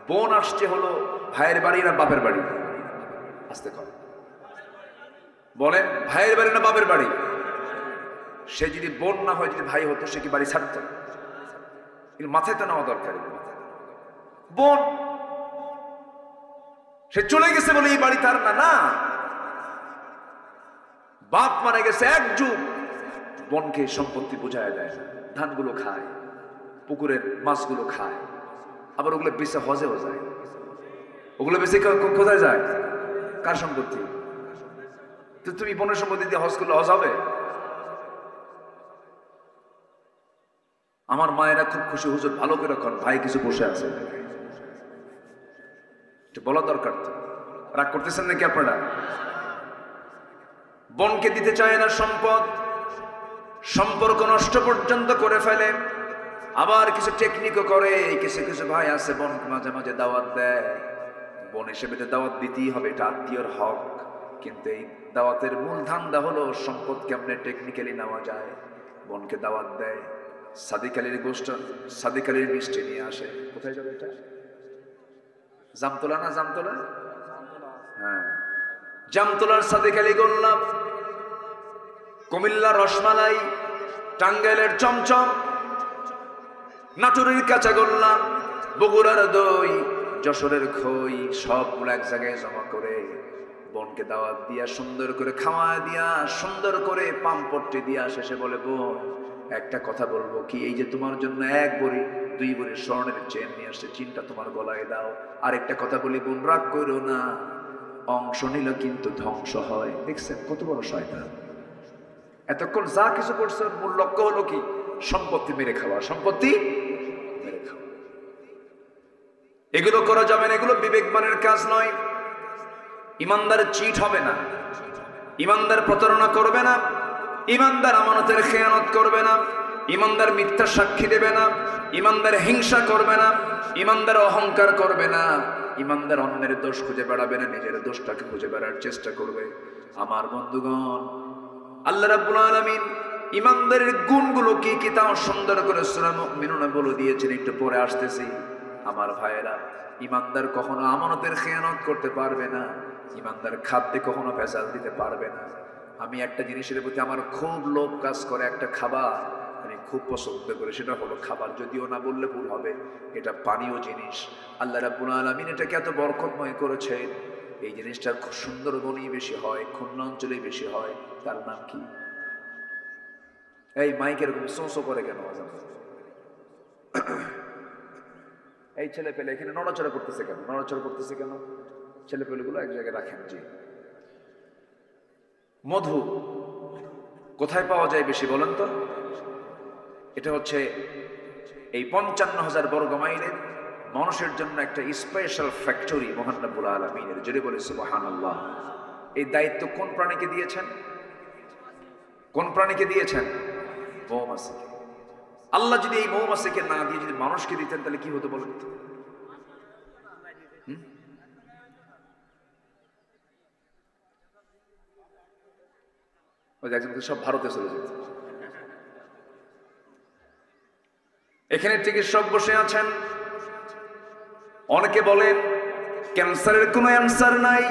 [SPEAKER 1] বোন আসছে হলো ভাইয়ের বাড়ি না বাপের বাড়ি? আসতে কর, বলেন, ভাইয়ের বাড়ি না বাপের বাড়ি? সে যদি বোন না হয়, যদি ভাই হতো, সে কি বাড়ি ছাড়ত? কিন্তু মাথায় তো নেওয়া দরকার। বোন, সে চলে গেছে বলে এই বাড়ি তার না। না, বাপ মারা গেছে 1 যুগ, বনকে সম্পত্তি বোঝায় দেয় না, ধানগুলো খায়, পুকুরের মাছগুলো খায়, আবার ওগুলো বেঁচে হজেও যায়। ওগুলো বেঁচে কোথায় যায়? কার সম্পত্তি? তো তুমি বনের সম্পত্তি দিয়ে হজ করলে হজ হবে? আমার মায়েরা খুব খুশি, হুজুর ভালো করে কর, ভাই কিছু বসে আছে, এটা বলা দরকার। তো রাগ করতেছেন নাকি আপনারা? বনকে দিতে চায় না সম্পদ, সম্পর্ক নষ্ট পর্যন্ত করে ফেলে। আবার কিছু টেকনিকও করে, কিছু কিছু ভাই আছে বন মাঝে মাঝে দাওয়াত দেয়, বন হিসেবে দাওয়াত দিতেই হবে, এটা আত্মীয়র হক। কিন্তু এই দাওয়াতের মূল ধান্দা হলো সম্পদ কেমনে টেকনিক্যালি নেওয়া যায়। বনকে দাওয়াত দেয়, সাদিক আলীর গোষ্ঠ, সাদিক আলীর মিষ্টি নিয়ে আসে। কোথায় যাবে এটা? জামতলা না? জামতলা, হ্যাঁ, জামতলার সাদিক আলী গোল্লাপ, কুমিল্লার রসমালাই, টাঙ্গাইলের চমচম, নাটোরের কাঁচাগোল্লা, বগুড়ার দই, যশোরের খই, সবগুলো এক জায়গায় জমা করে বোনকে দাওয়াত দিয়া, সুন্দর করে খাওয়া দিয়া, সুন্দর করে পাম্পট্টি দিয়া শেষে বলে, বোন একটা কথা বলবো কি, এই যে তোমার জন্য 1 ভরি 2 ভরি স্বর্ণের চেন নিয়ে আসছে, চিনটা তোমার গলায় দাও। আর একটা কথা বলি বোন, রাগ করো না, অংশ নিল কিন্তু ধ্বংস হয়। দেখছেন কত বড় শয়তান! এতক্ষণ যা কিছু করছে মূল লক্ষ্য হলো কি? সম্পত্তি মেরে খাওয়া, সম্পত্তি মেরে খাওয়া। এগুলো করা যাবে না, এগুলো বিবেকবানের কাজ নয়। ইমানদার চিট হবে না, ইমানদার প্রতারণা করবে না, ইমানদার আমানতের খেয়ানত করবে না, ইমানদার মিথ্যা সাক্ষী দেবে না, ইমানদার হিংসা করবে না, ইমানদার অহংকার করবে না, ইমানদার অন্যের দোষ খুঁজে বেড়াবে না, নিজের দোষটাকে খুঁজে বেড়ার চেষ্টা করবে। আমার বন্ধুগণ, আল্লাহ রাব্বুল আলামিন ইমানদারের গুণগুলো কি কি তাও সুন্দর করে সূরা মুমিনুন বলে দিয়েছেন, একটু পরে আসতেছি। আমার ভাইয়েরা, ইমানদার কখনো আমানতের খেয়ানত করতে পারবে না, ইমানদার খাদ্যে কখনো ভেজাল দিতে পারবে না। আমি একটা জিনিসের প্রতি আমার খুব লোভ কাজ করে, একটা খাবার আমি খুব পছন্দ করি, সেটা হলো খাবার, যদিও না বললে ভুল হবে, এটা পানীয় জিনিস। আল্লাহ রাব্বুল আলামিন এটাকে এত বরকতময় করেছেন, এই জিনিসটা খুব সুন্দরবনেই বেশি হয়, খুলনা অঞ্চলেই বেশি হয়। তার নাম কি? এই মাইক এরকম সোঁসো করে কেন? এই ছেলে পেলে এখানে নড়াচড়া করতেছে কেন? নড়াচড়া করতেছে কেন? ছেলে পেলেগুলো এক জায়গায় রাখেন। জি, মধু কোথায় পাওয়া যায় বেশি বলেন তো? এটা হচ্ছে এই 55,000 বর্গ মাইলের মানুষের জন্য একটা স্পেশাল ফ্যাক্টরি মহান রব্বুল আলামিনের। জোরে বলে সুবহানাল্লাহ। এই দায়িত্ব কোন প্রাণীকে দিয়েছেন? কোন প্রাণীকে দিয়েছেন? মৌমাছিকে। আল্লাহ যদি এই মৌমাছিকে না দিয়ে যদি মানুষকে দিতেন তাহলে কি হতো বলেন তো? ওই একজন সব ভারতে চলে যেত। এখানে চিকিৎসক বসে আছেন, অনেকে বলেন ক্যান্সারের কোনো অ্যান্সার নাই।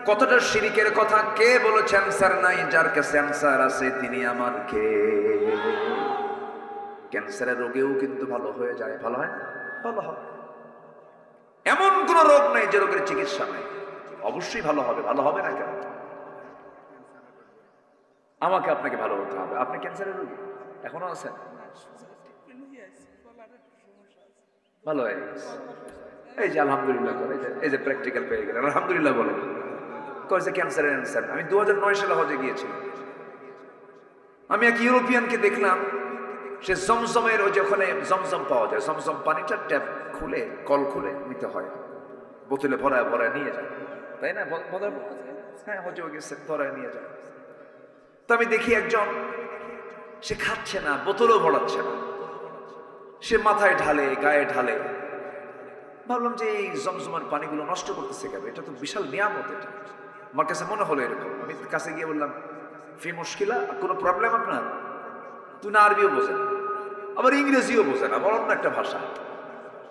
[SPEAKER 1] কতটা শিরিকের কথা! কে বলেছে অ্যান্সার নাই? যার কাছে অ্যান্সার আছে তিনি আমার কে। ক্যান্সারের রোগেও কিন্তু ভালো হয়ে যায়, ভালো হয় না? ভালো হয়। এমন কোন রোগ নাই যে রোগের চিকিৎসা নাই, অবশ্যই ভালো হবে। ভালো হবে না কেন? আমাকে আপনাকে ভালো হতে হবে। আপনি ক্যান্সারের রোগী এখনো আছেন? ভালো হয়ে গেছে, এই যে আলহামদুলিল্লাহ করে, এই যে প্র্যাকটিক্যাল পেয়ে গেলেন, আলহামদুলিল্লাহ বলেন। কয়েছে ক্যান্সারের অ্যান্সার। আমি 2009 সালে হজে গিয়েছিলাম। আমি এক ইউরোপিয়ানকে দেখলাম, সে জমজমের, ওই যে ওখানে জমজম পাওয়া যায়, জমজম পানিটা ট্যাপ খুলে, কল খুলে নিতে হয়, বোতলে ভরায় ভরায় নিয়ে যায়, তাই না? হ্যাঁ, হজেও গেছে, ভরায় নিয়ে যায়। তো আমি দেখি একজন, সে খাচ্ছে না, বোতলও ভরাচ্ছে না, সে মাথায় ঢালে, গায়ে ঢালে। ভাবলাম যে এই জমজমের পানিগুলো নষ্ট করতেছে কেন? এটা তো বিশাল নিয়ামত। এটা আমার কাছে মনে হলো এরকম। আমি কাছে গিয়ে বললাম, ফি মুশকিলা, কোনো প্রবলেম আপনার? তুই না আরবিও বোঝেন, আবার ইংরেজিও বোঝেন, আবার অন্য একটা ভাষা।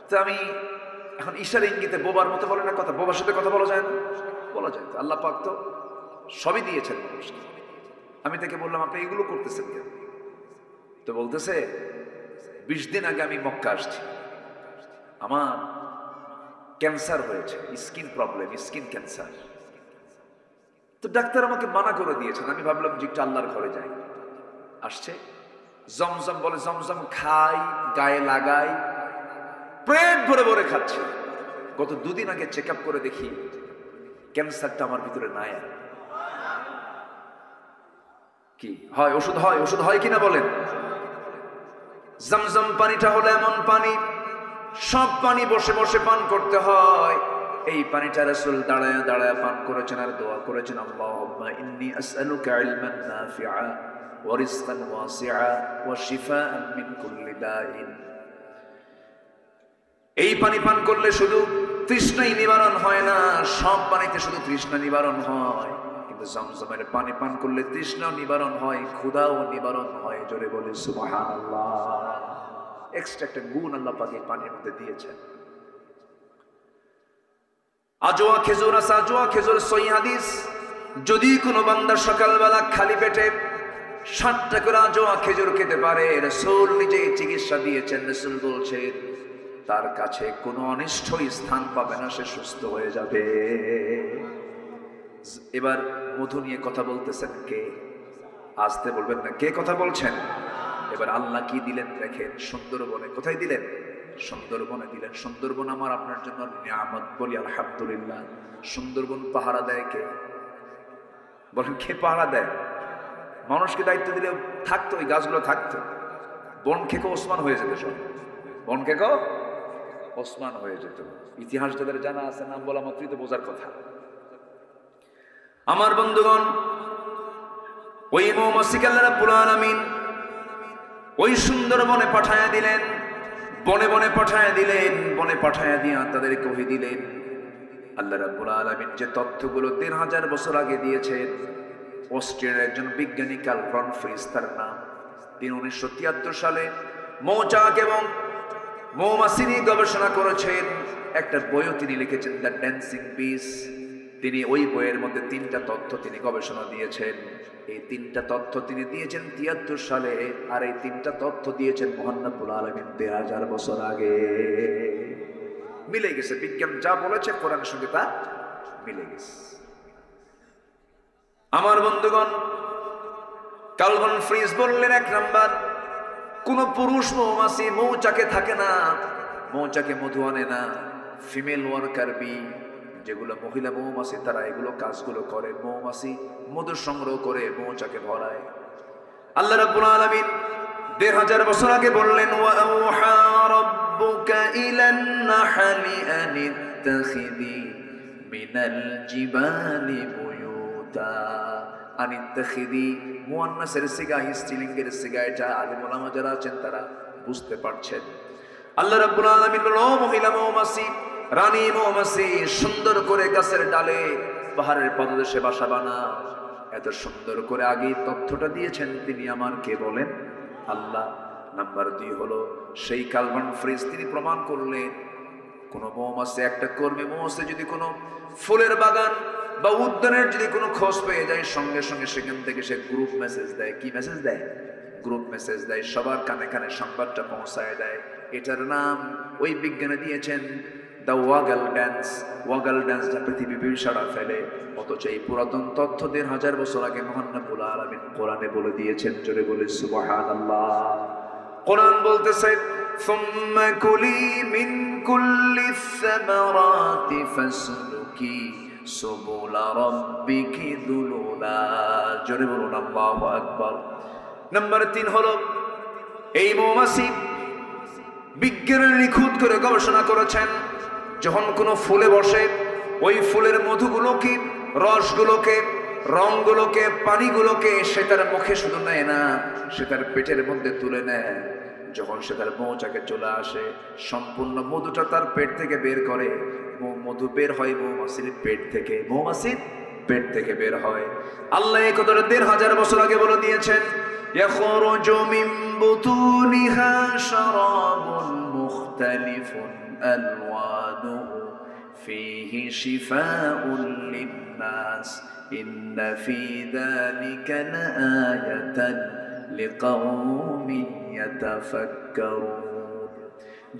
[SPEAKER 1] তো আমি এখন ইশারা ইঙ্গিতে, বোবার মতো বলে না কথা, বোবার সাথে কথা বলা যায় না? বলা যায়। তো আল্লাহ পাক তো সবই দিয়েছেন মানুষকে। আমি তাকে বললাম, আপনি এগুলো করতেছেন কেন? তো বলতেছে, 20 দিন আগে আমি মক্কা আসছি, আমার ক্যান্সার হয়েছে, স্কিন প্রবলেম, স্কিন ক্যান্সার। তো ডাক্তার আমাকে মানা করে দিয়েছেন। আমি ভাবলাম যে একটু আল্লাহর ঘরে যাই। আসছে। জমজম বলে জমজম খাই, গায়ে লাগাই, পেট ভরে ভরে খাচ্ছে। গত 2 দিন আগে চেক আপ করে দেখি ক্যান্সারটা আমার ভিতরে নাই। আর কি হয়? ওষুধ হয়, ওষুধ হয় কিনা বলেন? জমজম পানিটা হলো এমন পানি, সব পানি বসে বসে পান করতে হয়। এই পানিটা রাসূল দাঁড়ায় দাঁড়ায় পান করেছেন আর দোয়া করেছেন, আল্লাহুম্মা ইন্নী আসআলুকা ইলমান নাফিআ ওয়া রিজকান ওয়াসিআ ওয়া শিফাআন মিন কুল্লি দাইন। এই পানি পান করলে শুধু তৃষ্ণাই নিবারণ হয় না, সব পানিতে শুধু তৃষ্ণা নিবারণ হয়, কিন্তু জমজমের পানি পান করলে তৃষ্ণাও নিবারণ হয়, ক্ষুধাও নিবারণ হয়। জোরে বলে সুবহানাল্লাহ। এক্সট্রা একটা গুণ আল্লাহ পাক এই পানির মধ্যে দিয়েছেন। আজওয়া খেজুর আছে, আজওয়া খেজুর সহিহ হাদিস। যদি কোনো বান্দা সকালবেলা খালি পেটে 7টা করে আজওয়া খেজুর খেতে পারে, রাসূল নিজেই চিকিৎসা দিয়েছেন। রাসূল বলছেন তার কাছে কোনো অনিষ্ট স্থান পাবে না, সে সুস্থ হয়ে যাবে। এবার মধু নিয়ে কথা বলতেছেন কে? আসতে বলবেন না, কে কথা বলছেন? এবার আল্লাহ কি দিলেন দেখেন। সুন্দরবনে, কোথায় দিলেন? সুন্দরবনে দিলেন। সুন্দরবন আমার আপনার জন্য নিয়ামত, বলি আলহামদুলিল্লাহ। সুন্দরবন পাহারা দেয় কে? বলেন কে পাহারা দেয়? মানুষকে দায়িত্ব দিলে থাকতো, ওই গাছগুলো থাকতো। বন খেকো ওসমান হয়ে যেত, সব বন খেকো ওসমান হয়ে যেত। ইতিহাস যাদের জানা আছে, নাম বলা মাত্রই তো বোঝার কথা। আমার বন্ধুগণ, ওই মৌমাছিকে আল্লাহ রাব্বুল আলামিন ওই সুন্দরবনে পাঠায়া দিলেন, বনে বনে পাঠায়া দিলেন। বনে পাঠায়া দিয়া তাদেরকে কহি দিলেন আল্লাহ রাব্বুল আলামিন যে তথ্যগুলো 3000 বছর আগে দিয়েছেন। অস্ট্রিয়ার একজন বিজ্ঞানী কার্ল ভন ফ্রিজ তার নাম। তিনি 1973 সালে মৌচাক এবং মৌমাছি নিয়ে গবেষণা করেছেন। একটা বইও তিনি লিখেছেন, দ্য ড্যান্সিং বিস। তিনি ওই বইয়ের মধ্যে 3টা তথ্য তিনি গবেষণা দিয়েছেন। এই 3টা তথ্য তিনি দিয়েছেন 73 সালে, আর এই 3টা তথ্য দিয়েছেন মহান রব্বুল আলামিন 3000 বছর আগে। মিলে গেছে, বিজ্ঞান যা বলেছে কোরআনের সঙ্গে তা মিলে গেছে। আমার বন্ধুগণ, কার্ল ভন ফ্রিজ বললেন, 1 নাম্বার, কোন পুরুষ মৌমাছি মৌচাকে থাকে না, মৌচাকে মধু আনে না। ফিমেল ওয়ার্কার বি, যেগুলো মহিলা মৌমাছি, তারা এগুলো কাজগুলো করে। মৌমাছি মধু সংগ্রহ করে মৌচাকে ভরায়। আল্লাহ রাব্বুল আলামিন 1500 বছর আগে বললেন, ওয়া আওহা রাব্বুকা ইলান নাহলি আন ইত্তাখিযি মিনাল জিবালি বুয়ুতা। আন ইত্তাখিযি মুয়ান্নাসের সিগা, স্ত্রীলিঙ্গের সিগা। এটা আলেম ওলামা যারা আছেন তারা বুঝতে পারছেন। আল্লাহ রাব্বুল আলামিন বলল, ও মহিলা মৌমাছি, রানী মৌমাছি, সুন্দর করে গাছের ডালে পাহাড়ের পাদদেশে বাসা বানাও। এত সুন্দর করে আগে তথ্যটা দিয়েছেন তিনি আমার, কে বলেন? আল্লাহ। নাম্বার 2 হলো সেই কার্ল ভন ফ্রিজ তিনি প্রমাণ করলেন, কোন মৌমাছি, একটা কর্মী মৌমাছি যদি কোনো ফুলের বাগান বা উদ্যানের যদি কোনো খোঁজ পেয়ে যায়, সঙ্গে সঙ্গে সেখান থেকে সে গ্রুপ মেসেজ দেয়। কি মেসেজ দেয়? গ্রুপ মেসেজ দেয়, সবার কানে কানে সংবাদটা পৌঁছায় দেয়। এটার নাম ওই বিজ্ঞানে দিয়েছেন the wagon dance. Wagon dance যা পৃথিবী সারা ফেলে, অথচ এই পুরাতন তথ্য 1500 বছর আগে মহান রব্বুল আলামিন কোরআনে বলে দিয়েছেন। জোরে বলে সুবহানাল্লাহ। কোরআন বলতেছে, সুম্মা কুলি মিন কুল্লি সামারাতি ফাসলুকি সুবুলা রাব্বিকি যুলুলা। জোরে বলুন আল্লাহু আকবার। নাম্বার 3 হলো এই মৌমাছি বিজ্ঞানের নিখুঁত করে গবেষণা করেছেন। যখন কোনো ফুলে বসে, ওই ফুলের মধুগুলোকে, রসগুলোকে, রংগুলোকে, পানিগুলোকে সে তার মুখে শুধু নেয় না, সে তার পেটের মধ্যে তুলে নেয়। যখন সে তার মৌচাকে চলে আসে, সম্পূর্ণ মধুটা তার পেট থেকে বের করে। মধু বের হয় মৌমাছির পেট থেকে, মৌমাছির পেট থেকে বের হয়। আল্লাহ এই কথাটা 1500 বছর আগে বলে দিয়েছেন, ইয়াখরুজু মিন বুতুনিহা শারাবুন মুখতালিফুন আলওয়ানুহু ফীহি শিফাউন লিন-নাস ইন্না ফী যালিকা লাআয়াতান লিকাওমিন ইয়াতাফাক্কারুন।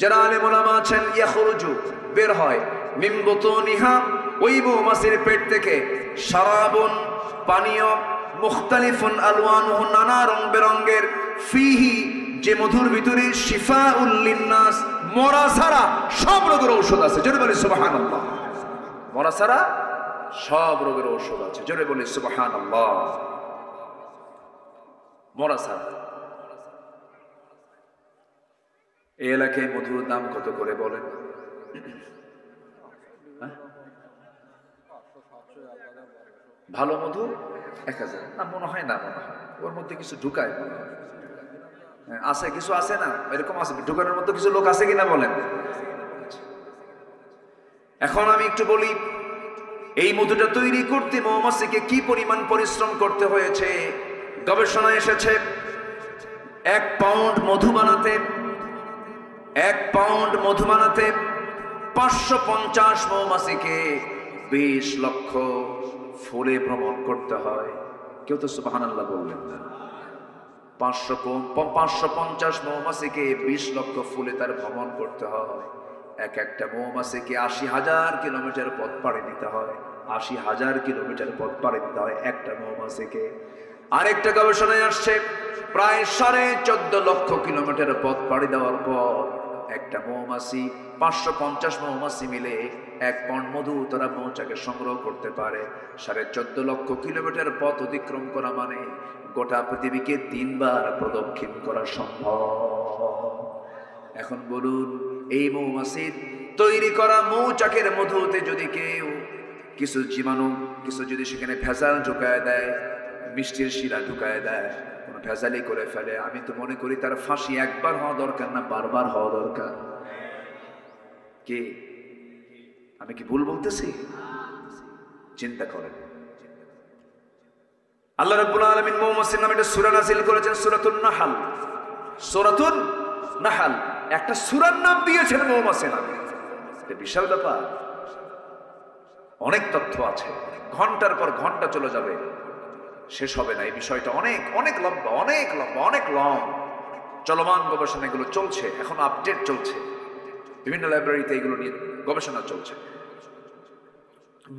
[SPEAKER 1] যারা আলেম ওলামা আছেন, ইয়াখরুজু বের হয়, মিন বুতুনিহা ওই মৌমাছির পেট থেকে, শারাবুন পানীয়, মুখতালিফুন আলওয়ানুহু, নানা রং বেরঙের, ফিহি যে মধুর ভিতরে শিফাউল লিন্নাস, মরা ছাড়া সব রোগের ঔষধ আছে। জোরে বলি সুবহানাল্লাহ। মরা ছাড়া সব রোগের ঔষধ আছে। জোরে বলি সুবহানাল্লাহ। মরা ছাড়া। এই এলাকায় মধুর দাম কত করে বলেন? ভালো মধু 1000 না, মনে হয় না, মনে হয় ওর মধ্যে কিছু ঢুকায় মনে হয়। আছে কিছু, আছে না এরকম আছে, ঢুকানোর মধ্যে কিছু লোক আছে কিনা বলেন। এখন আমি একটু বলি, এই মধুটা তৈরি করতে মৌমাছিকে কি পরিমাণ পরিশ্রম করতে হয়েছে। গবেষণায় এসেছে 1 পাউন্ড মধু বানাতে 1 পাউন্ড মধু বানাতে 550 মৌমাছিকে 20 লক্ষ ফুলে ভ্রমণ করতে হয়। কেউ তো সুবহানাল্লাহ বললেন না। 550 মৌমাছিকে 20 লক্ষ ফুলে তার ভ্রমণ করতে হয়। একটা মৌমাছিকে 80,000 কিলোমিটার পথ পাড়ি দিতে হয়। 80,000 কিলোমিটার পথ পাড়ি দিতে হয় একটা মৌমাছিকে। আরেকটা গবেষণায় আসছে প্রায় 14.5 লক্ষ কিলোমিটার পথ পাড়ি দেওয়ার পর একটা মৌমাছি, 550 মৌমাছি মিলে 1 পাউন্ড মধু তারা মৌচাকে সংগ্রহ করতে পারে। 14.5 লক্ষ কিলোমিটার পথ অতিক্রম করা মানে গোটা পৃথিবীকে 3 বার প্রদক্ষিণ করা সম্ভব। এখন বলুন, এই মৌমাছির তৈরি করা মৌচাকের মধুতে যদি কেউ কিছু জীবাণু, কিছু যদি সেখানে ভেজাল ঢুকায় দেয়, মিষ্টির শিরা ঢুকায় দেয়, কোনো ভেজালি করে ফেলে, আমি তো মনে করি তার ফাঁসি 1 বার হওয়া দরকার না 12 বার হওয়া দরকার। কি আমি কি ভুল বলতেছি? চিন্তা করেন। আল্লাহ রাব্বুল আলামিন মৌমাছির নামে একটা সূরা নাযিল করেছেন, সূরাতুন নাহল। সূরাতুন নাহল একটা সূরার নাম দিয়েছেন মৌমাছি নামে। এটা বিশাল ব্যাপার। অনেক তথ্য আছে, ঘন্টার পর ঘন্টা চলে যাবে, শেষ হবে না। এই বিষয়টা অনেক অনেক লম্বা, অনেক লম্বা, অনেক লং। চলমান গবেষণা এগুলো চলছে, এখন আপডেট চলছে, বিভিন্ন লাইব্রেরিতে এগুলো নিয়ে গবেষণা চলছে।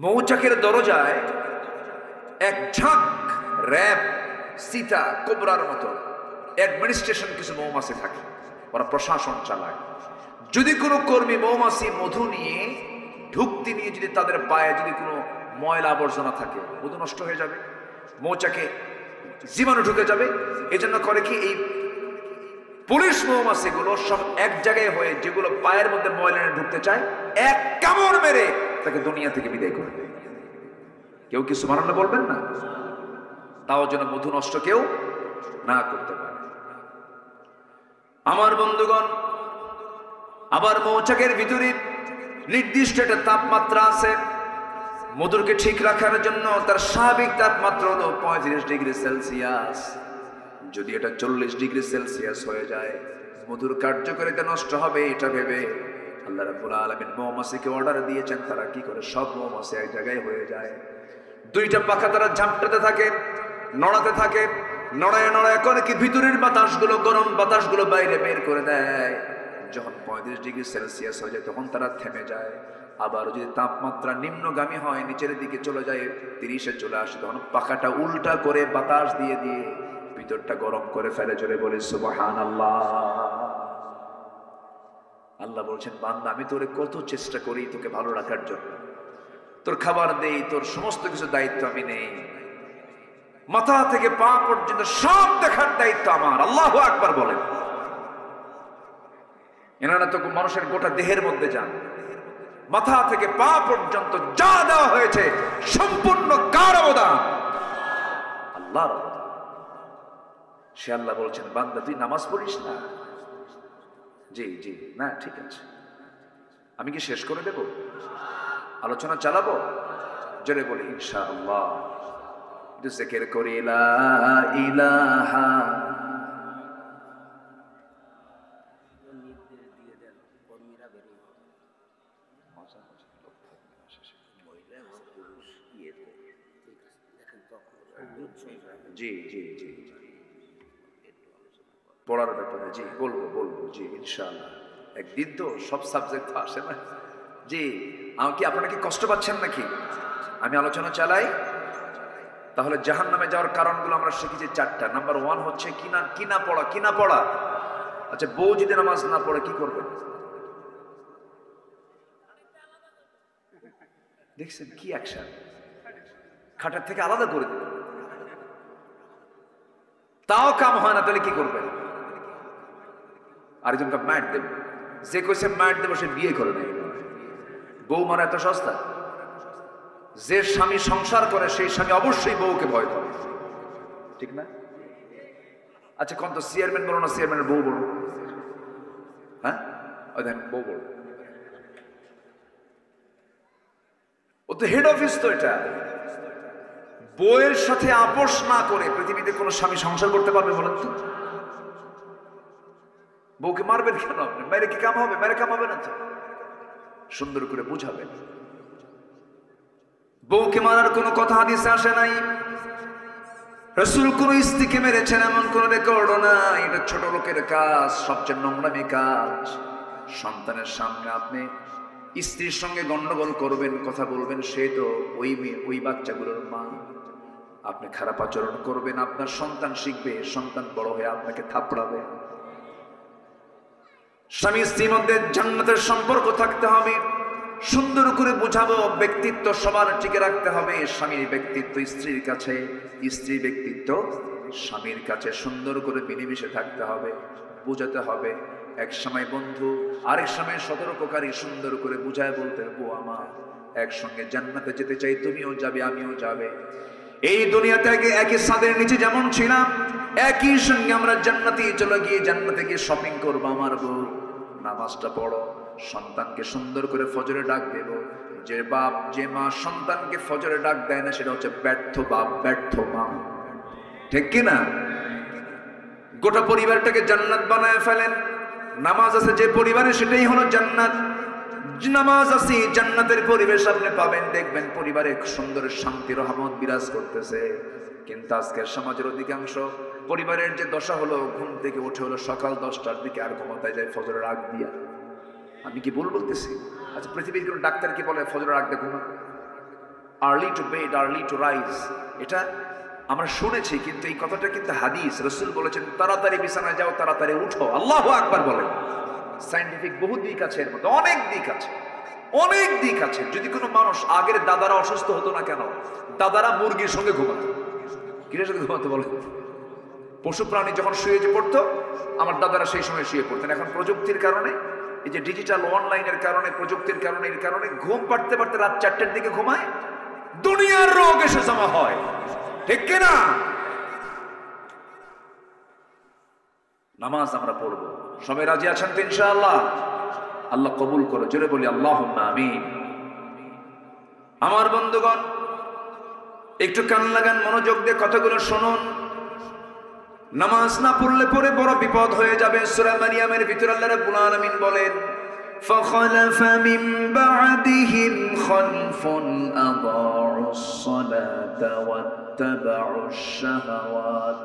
[SPEAKER 1] মৌচাকের দরজায় এক ঝাঁক র‍্যাব, সীতা, কোবরার মতো অ্যাডমিনিস্ট্রেশন কিছু মৌমাছি থাকে, ওরা প্রশাসন চালায়। যদি কোনো কর্মী মৌমাছি মধু নিয়ে ঢুকতে নিয়ে যদি তাদের পায়ে যদি কোনো ময়লা আবর্জনা থাকে, মধু নষ্ট হয়ে যাবে, মৌচাকে জীবাণু ঢুকে যাবে। এজন্য করে কি, এই পুলিশ মৌমাছিগুলো সব এক জায়গায় হয়ে যেগুলো পায়ের মধ্যে ময়লা ঢুকতে চায়, এক কামড় মেরে তাকে দুনিয়া থেকে বিদায় করে দেয়। কেউ কি সুবহানাল্লাহ বলবেন না? তাও যেন মধু নষ্ট কেউ না করতে পারে। আমার বন্ধুগণ, আবার মৌচাকের ভিতরে নির্দিষ্ট একটা তাপমাত্রা আছে। মধুরকে ঠিক রাখার জন্য তার স্বাভাবিক তাপমাত্রা হলো 35 ডিগ্রি সেলসিয়াস। যদি এটা 40 ডিগ্রি সেলসিয়াস হয়ে যায়, মধুর কার্যকারিতা নষ্ট হবে। এটা ভেবে আল্লাহ রাব্বুল আলামিন মৌমাছিকে অর্ডার দিয়েছেন, তারা কি করে, সব মৌমাছি এক জায়গায় হয়ে যায়। 2টা পাখা তারা ঝাপটাতে থাকে, নড়াতে থাকে, নড়ায় নড়ায় করে কি ভিতরের বাতাসগুলো, গরম বাতাসগুলো বাইরে বের করে দেয়। যখন 35 ডিগ্রি সেলসিয়াস হয়ে যায় তখন তারা থেমে যায়। আবার যদি তাপমাত্রা নিম্নগামী হয়, নিচের দিকে চলে যায়, 30-এ চলে আসে, তখন পাখাটা উল্টা করে বাতাস দিয়ে দিয়ে ভিতরটা গরম করে ফেলে। জোরে বলে সুবহানাল্লাহ। আল্লাহ বলছেন, বান্দা আমি তোরে কত চেষ্টা করি তোকে ভালো রাখার জন্য, তোর খাবার দেই, তোর সমস্ত কিছু দায়িত্ব আমি নেই, মাথা থেকে পা পর্যন্ত সব দেখার দায়িত্ব আমার। আল্লাহু আকবার বলেন। এনারা তো মানুষের গোটা দেহের মধ্যে যান, মাথা থেকে পা পর্যন্ত যা দেওয়া হয়েছে সম্পূর্ণ কার অবদান? আল্লাহর। সে আল্লাহ বলছেন, বান্দা তুই নামাজ পড়িস না? জি জি, না ঠিক আছে, আমি কি শেষ করে দেব? আলোচনা চালাবো? জোরে বলি ইনশাআল্লাহ। জিকির করি লা ইলাহা, জি জি জি, পড়ার ব্যাপারে জি বলবো জি ইনশাআল্লাহ। একদিন তো সব সাবজেক্ট আসে না। জি, আমাকে আপনারা কি কষ্ট পাচ্ছেন নাকি আমি আলোচনা চালাই? তাহলে জাহান্নামে যাওয়ার কারণগুলো আমরা শিখেছি চারটা। নাম্বার 1 হচ্ছে কিনা পড়া। আচ্ছা, বউ যদি নামাজ না পড়ে কি করবে? দেখছেন কি অ্যাকশন, খাটের থেকে আলাদা করে দিল, তাও কাম হয় না, তাহলে কি করবে? আরেকজনকে ম্যাট দেবে, যে কইছে ম্যাট দেবো সে বিয়ে করে নেই। বউ মারা এত সস্তা? যে স্বামী সংসার করে সেই স্বামী অবশ্যই বউকে ভয় করে, ঠিক না? আচ্ছা কোন তো চেয়ারম্যান বলো না চেয়ারম্যানের বউ বলো, হ্যাঁ ওই দেখেন বউ বলো, ও তো হেড অফিস। তো এটা বউয়ের সাথে আপোষ না করে পৃথিবীতে কোন স্বামী সংসার করতে পারবে বলেন তো? বউকে মারবেন কেন আপনি? মেরে কি কাম হবে? মেরে কাম হবে না তো। সুন্দর করে বুঝাবেন। বউকে মারার কোনো কথা হাদিসে আসে নাই। রাসূল কোন স্ত্রীকে মেরেছেন এমন কোন রেকর্ডও নাই। এটা ছোট লোকের কাজ, সবচেয়ে নোংরামি কাজ। সন্তানের সামনে আপনি স্ত্রীর সঙ্গে গন্ডগোল করবেন, কথা বলবেন, সে তো ওই বাচ্চাগুলোর মা। আপনি খারাপ আচরণ করবেন, আপনার সন্তান শিখবে, সন্তান বড় হয়ে আপনাকে থাপড়াবে। স্বামী স্ত্রীর মধ্যে জান্নাতের সম্পর্ক থাকতে হবে। সুন্দর করে বুঝাবো, ব্যক্তিত্ব সবার টিকে রাখতে হবে। স্বামীর ব্যক্তিত্ব স্ত্রীর কাছে, স্ত্রীর ব্যক্তিত্ব স্বামীর কাছে সুন্দর করে মিলেমিশে থাকতে হবে, বোঝাতে হবে। এক সময় বন্ধু, আরেক সময় সতর্ককারী, সুন্দর করে বুঝায় বলতে, বউ আমার, একসঙ্গে জান্নাতে যেতে চাই, তুমিও যাবে আমিও যাবে। এই দুনিয়াতে একই ছাদের নিচে যেমন ছিলাম, একই সঙ্গে আমরা জান্নাতে চলে গিয়ে জান্নাতে গিয়ে শপিং করবো। আমার বউ, নামাজটা পড়ো, সন্তানকে সুন্দর করে ফজরে ডাক দেব। যে বাপ যে মা সন্তানকে ফজরে ডাক দেয় না, সেটা হচ্ছে ব্যর্থ বাপ, ব্যর্থ মা, ঠিক কিনা? গোটা পরিবারটাকে জান্নাত বানায় ফেলেন। নামাজ আছে যে পরিবারে, সেটাই হলো জান্নাত। নামাজ আছে, জান্নাতের পরিবেশ আপনি পাবেন। দেখবেন পরিবারে সুন্দর শান্তি রহমত বিরাজ করতেছে। কিন্তু আজকের সমাজের অধিকাংশ পরিবারের যে দশা হলো, ঘুম থেকে উঠে হলো সকাল 10টার দিকে, আর ঘুমাতে যায় ফজরের আগ দিয়া। আমি কি ভুল বলতেছি? আচ্ছা, পৃথিবীর কোন ডাক্তার কি বলে ফজরের আগ দিয়ে ঘুমা? Early to bed early to rise, এটা আমরা শুনেছি, কিন্তু এই কথাটা কিন্তু হাদিস। রাসূল বলেছেন তাড়াতাড়ি বিছানায় যাও, তাড়াতাড়ি উঠো। আল্লাহু আকবার বলেন। সায়েন্টিফিক বহু দিক আছে এর মধ্যে, অনেক দিক আছে, অনেক দিক আছে। যদি কোনো মানুষ, আগের দাদারা অসুস্থ হতো না কেন? দাদারা মুরগির সঙ্গে ঘুমাতো। কিসের সাথে ঘুমাতো বলে? পশু প্রাণী যখন শুয়ে যে পড়তো, আমার দাদারা সেই সময় শুয়ে পড়তেন। এখন প্রযুক্তির কারণে, এই যে ডিজিটাল অনলাইনের কারণে, প্রযুক্তির কারণে, এর কারণে ঘুম পাড়তে পারতে রাত 4টার দিকে ঘুমায়। দুনিয়ার রোগ এসে জমা হয়, ঠিক কিনা? নামাজ আমরা পড়বো, সবাই রাজি আছেন তো ইনশাআল্লাহ? আল্লাহ কবুল করো, জোরে বলি আল্লাহুম্মা আমিন। আমার বন্ধুগণ, একটু কান লাগান, মনোযোগ দিয়ে কথাগুলো শুনুন। নামাজ না পড়লে পরে বড় বিপদ হয়ে যাবে। সূরা মারিয়ামের ভিতর আল্লাহ রাব্বুল আলামিন বলেন, فَخَلَفَ مِن بَعْدِهِمْ خَلْفٌ أَضَاعُوا الصَّلَاةَ وَاتَّبَعُوا الشَّهَوَاتِ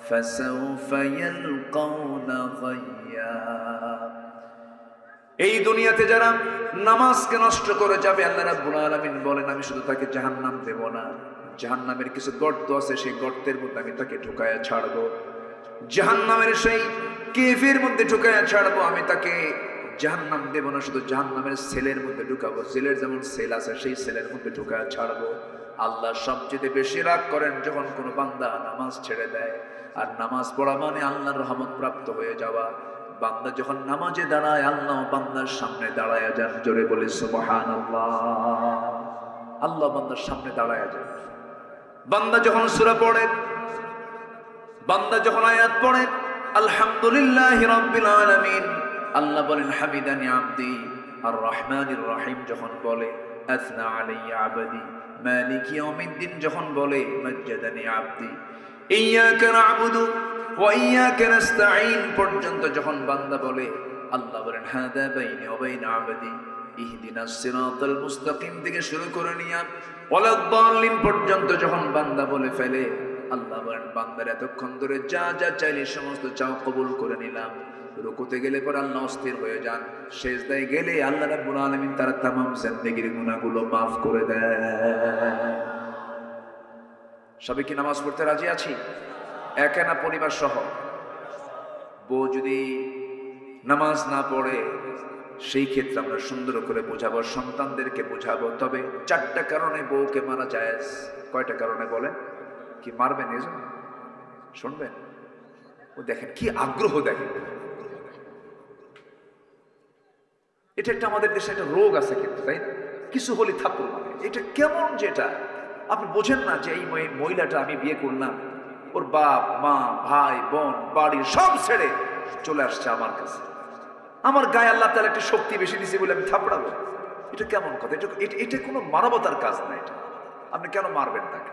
[SPEAKER 1] فَسَوْفَ يَلْقَوْنَ غَيًّا। এই দুনিয়াতে যারা নামাজকে নষ্ট করে যাবে, আল্লাহ রাব্বুল আলামিন বলেন, আমি শুধু তাকে জাহান্নাম দেব না, জাহান্নামের কিছু গর্ত আছে, সেই গর্তের মধ্যে আমি তাকে ঢুকায়া ছাড়বো। জাহান্নামের সেই কেভের মধ্যে ঢুকায়া ছাড়বো। আমি তাকে জাহান্নাম দেব না, শুধু জাহান্নামের সেলের মধ্যে ঢুকাবো। জেলের যেমন সেল আছে, সেই সেলের মধ্যে ঢুকায়া ছাড়বো। আল্লাহ সবচেয়ে বেশি রাগ করেন যখন কোনো বান্দা নামাজ ছেড়ে দেয়। আর নামাজ পড়া মানে আল্লাহর রহমত প্রাপ্ত হয়ে যাওয়া। বান্দা যখন নামাজে দাঁড়ায়, আল্লাহ বান্দার সামনে দাঁড়ায়া যান। জোরে বলে সুবহানাল্লাহ। আল্লাহ বান্দার সামনে দাঁড়ায়া যান। বান্দা যখন সূরা পড়ে, বান্দা যখন আয়াত পড়ে, আলহামদুলিল্লাহি রাব্বিল আলামিন, আল্লাহ বলেন হামিদানি আবদি। আর রহমানির রহিম যখন বলে, আথনা আলাইয়া আবদি। মালিক ইয়াউমিদ্দিন যখন বলে, মাজ্জাদানি আবদি। ইয়্যাকা না'বুদু ওয়া ইয়্যাকা নাস্তাঈন পর্যন্ত যখন বান্দা বলে, আল্লাহ বলেন হাদা বাইনি ওয়া বাইনা আবদি ইহদিনাস সিরাতাল মুস্তাকিম থেকে শুরু করে নিয়ে ওয়ালাদ-দাল্লিন পর্যন্ত যখন বান্দা বলে ফেলে, আল্লাহ বলেন বান্দার এতক্ষণ ধরে যা যা চাইলে সমস্ত চাও কবুল করে নিলাম। রুকুতে গেলে পর আল্লাহ অস্থির হয়ে যান। সেজদায় গেলে আল্লাহ রাব্বুল আলামিন তার তামাম জিন্দেগীর গুনাহগুলো মাফ করে দেয়। সবাই কি নামাজ পড়তে রাজি আছি? একা না পরিবার সহ? বউ যদি নামাজ না পড়ে সেই ক্ষেত্রে আমরা সুন্দর করে বোঝাবো, সন্তানদেরকে বোঝাবো। তবে 4টা কারণে বউকে মারা জায়েজ। কয়টা কারণে বলেন? কি মারবেন এজন্য? শুনবেন? ও দেখেন কি আগ্রহ, দেখেন। এটা একটা আমাদের দেশে একটা রোগ আছে কিন্তু, তাই না? কিছু হলে থাপ্পড় মারে। এটা কেমন যেটা আপনি বোঝেন না যে এই মহিলাটা আমি বিয়ে করলাম, ওর বাপ মা ভাই বোন বাড়ি সব ছেড়ে চলে আসছে আমার কাছে, আমার গায়ে আল্লাহ তাআলা একটা শক্তি বেশি দিয়েছে বলে আমি থাপড়াবো? এটা কেমন কথা? এটা কোনো মানবতার কাজ না। এটা আপনি কেন মারবেন তাকে?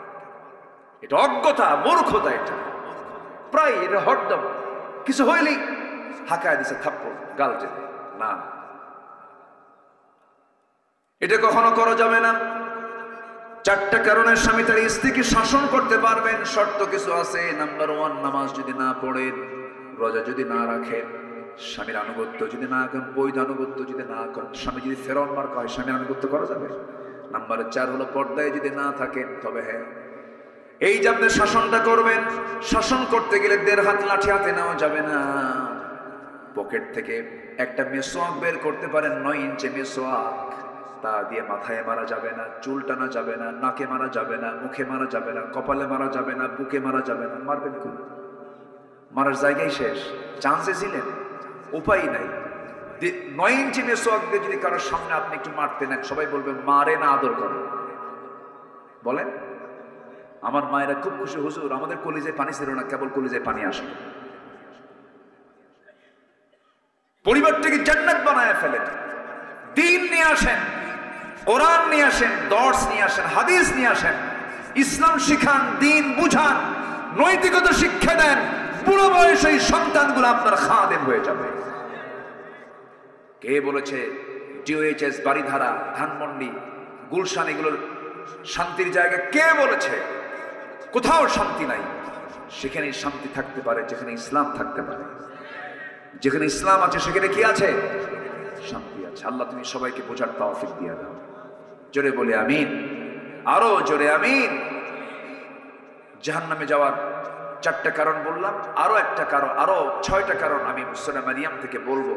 [SPEAKER 1] এটা অজ্ঞতা, মূর্খতা। এটা প্রায় এটা হরদম কিছু হইলেই হাঁকায় দিছে থাপ্পড় গাল যেতে না, এটা কখনো করা যাবে না। 4টা কারণে স্বামী তার স্ত্রীকে শাসন করতে পারবেন। শর্ত কিছু আছে। নাম্বার 1, নামাজ যদি না পড়েন, রোজা যদি না রাখেন, স্বামীর আনুগত্য যদি না করেন, বৈধ আনুগত্য যদি না করেন, স্বামী যদি ফেরাউন মার্কা হয়, স্বামীর আনুগত্য করা যাবে? নাম্বার 4 হলো পর্দায় যদি না থাকেন। তবে হ্যাঁ, এই যে আপনি শাসনটা করবেন, শাসন করতে গেলে 1.5 হাত লাঠি হাতে নেওয়া যাবে না। পকেট থেকে একটা মেসোয়াক বের করতে পারেন, 9 ইঞ্চি মেসোয়াক, তা দিয়ে মাথায় মারা যাবে না, চুল টানা যাবে না, নাকে মারা যাবে না, মুখে মারা যাবে না, কপালে মারা যাবে না, বুকে মারা যাবে না। মারবেন কোন? মারার জায়গায় শেষ। চান্সে ছিলেন, উপায় নাই। 9 ইঞ্চি মেসোয়াক দিয়ে যদি কারোর সামনে আপনি একটু মারতে নেন, সবাই বলবেন মারে না আদর করে। বলেন? আমার মায়েরা খুব খুশি, হুজুর আমাদের কলিজায় পানি ছিল না, কেবল কলিজায় পানি আসে। পরিবারটাকে জান্নাত বানায় ফেলেন। দিন নিয়ে আসেন, কোরআন নিয়ে আসেন, দর্স নিয়ে আসেন, হাদিস নিয়ে আসেন, ইসলাম শিখান, দিন বুঝান, নৈতিকতা শিক্ষা দেন। বুড়ো বয়সে এই সন্তানগুলো আপনার খাদেম হয়ে যাবে। কে বলেছে ডিওএইচএস, বাড়িধারা, ধানমন্ডি, গুলশান এগুলোর শান্তির জায়গা? কে বলেছে? কোথাও শান্তি নাই। সেখানে শান্তি থাকতে পারে যেখানে ইসলাম থাকতে পারে। যেখানে ইসলাম আছে সেখানে কি আছে? শান্তি আছে। আল্লাহ তুমি সবাইকে বোঝার তৌফিক দিয়ে দাও। জোরে বলে আমিন, আরো জোরে আমিন। জাহান্নামে যাওয়ার 4টা কারণ বললাম, আরো একটা কারণ, আরো 6টা কারণ আমি সূরা মারিয়াম থেকে বলবো,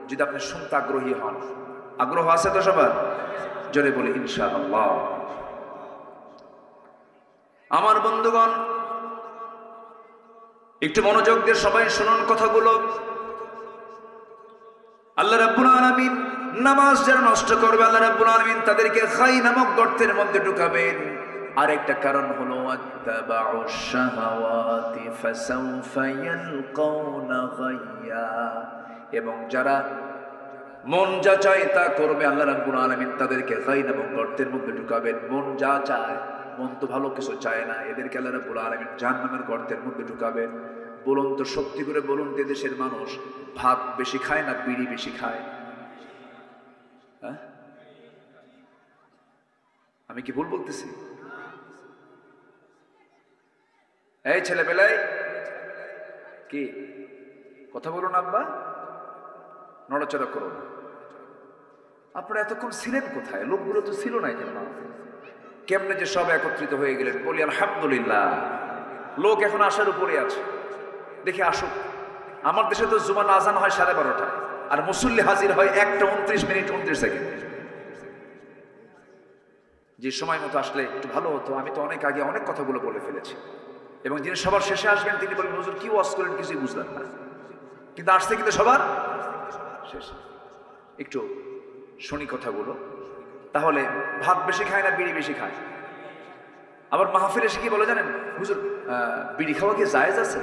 [SPEAKER 1] যদি আপনি শুনতে আগ্রহী হন। আগ্রহ আছে তো সবার? জোরে বলে ইনশাআল্লাহ। আমার বন্ধুগণ, একটু মনোযোগ দিয়ে সবাই শুনুন কথাগুলো। আল্লাহ রাব্বুল আলামিন নামাজ যারা নষ্ট করবে, আল্লাহ রাব্বুল আলামিন তাদেরকে খাই নামক গর্তের মধ্যে ঢুকাবেন। আরেকটা কারণ হলো আত্তাবাউশ শাহাওয়াতি ফাসাউফা ইয়ালকাউনা গায়্যা, এবং যারা মন যা চায় তা করবে, আল্লাহ রাব্বুল আলামিন তাদেরকে খাই নামক গর্তের মধ্যে ঢুকাবেন। মন যা চায়, মন তো ভালো কিছু চায় না, এদেরকে আল্লাহ রাব্বুল আলামিন জাহান্নামের গর্তের মধ্যে ঢুকাবেন। বলুন তো, সত্যি করে বলুন তো, দেশের মানুষ ভাত বেশি খায় না বিড়ি বেশি খায়? হ্যাঁ, আমি কি ভুল বলতেছি? এই ছেলেবেলায় কি কথা বলুন আব্বা, নড়াচড়া করো না। আপনারা এতক্ষণ ছিলেন কোথায়? লোকগুলো তো ছিল না এখানে। কেমনে যে সব একত্রিত হয়ে গেলেন, বলি আলহামদুলিল্লাহ। লোক এখন আসার উপরে আছে, দেখে আসুক। আমার দেশে তো জুমার আজান হয় 12:30, আর মুসল্লি হাজির হয় 1:29:29। যে সময় মতো আসলে একটু ভালো হতো। আমি তো অনেক আগে অনেক কথাগুলো বলে ফেলেছি, এবং যিনি সবার শেষে আসবেন তিনি বলেন, হুজুর কি ওয়াজ করেন কিছুই বুঝলাম না, কিন্তু আসছে কিন্তু সবার শেষে। একটু শুনি কথাগুলো। তাহলে ভাত বেশি খায় না বিড়ি বেশি খায়? আবার মাহফিলে এসে কি বলে জানেন? হুজুর বিড়ি খাওয়া কি জায়েজ আছে?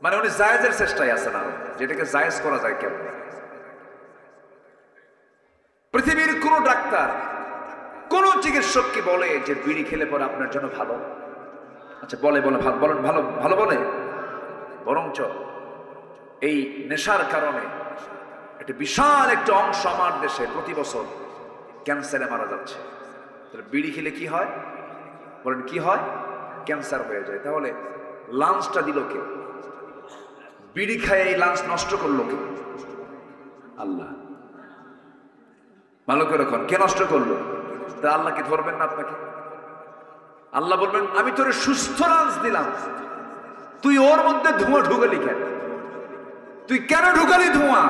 [SPEAKER 1] মানে উনি জায়েজের চেষ্টায় আছেন, আরো যেটাকে জায়েজ করা যায় কেমন। পৃথিবীর কোন ডাক্তার, কোন চিকিৎসক কি বলে যে বিড়ি খেলে পরে আপনার জন্য ভালো? আচ্ছা বলে ভালো ভালো বলে? বরঞ্চ এই নেশার কারণে একটা বিশাল একটা অংশ আমার দেশে প্রতি বছর ক্যান্সারে মারা যাচ্ছে। তাহলে বিড়ি খেলে কি হয় বলেন? কি হয়? ক্যান্সার হয়ে যায়। তাহলে লাঞ্চটা দিল কে? বিড়ি খায় এই লাঞ্চ নষ্ট করলো কে? আল্লাহ। ভালো করে রাখুন, কে নষ্ট করলো? তা আল্লাহ কি ধরবেন না আপনাকে? আল্লাহ বলবেন আমি তোরে সুস্থ লাঞ্চ দিলাম, তুই ওর মধ্যে ধোঁয়া ঢুকালি কেন? তুই কেন ঢুকালি ধোঁয়া?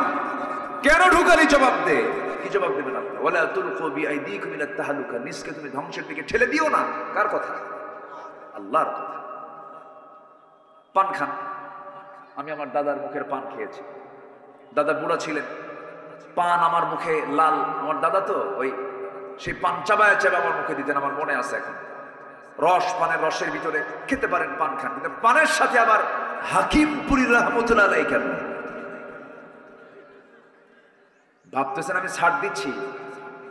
[SPEAKER 1] কেন ঢুকালি? জবাব দে। কি জবাব দেবেন আপনারা? ওয়ালা তুলকু বিআইদিকুম ইলা তাহলুকা, নিজকে তুমি ধ্বংসের দিকে ঠেলে দিও না। কার কথা? আল্লাহর কথা। পান খান। আমি আমার দাদার মুখের পান খেয়েছি। দাদা বুড়া ছিলেন, পান আমার মুখে লাল। আমার দাদা তো ওই সেই পান চাবায় চাবায় আমার মুখে দিতেন, আমার মনে আছে এখন। রস, পানের রসের ভিতরে খেতে পারেন, পান খান, কিন্তু পানের সাথে আবার হাকিমপুরি রহমতুল্লাহ আলাইহি কেন? ভাবতেছেন আমি ছাড় দিচ্ছি?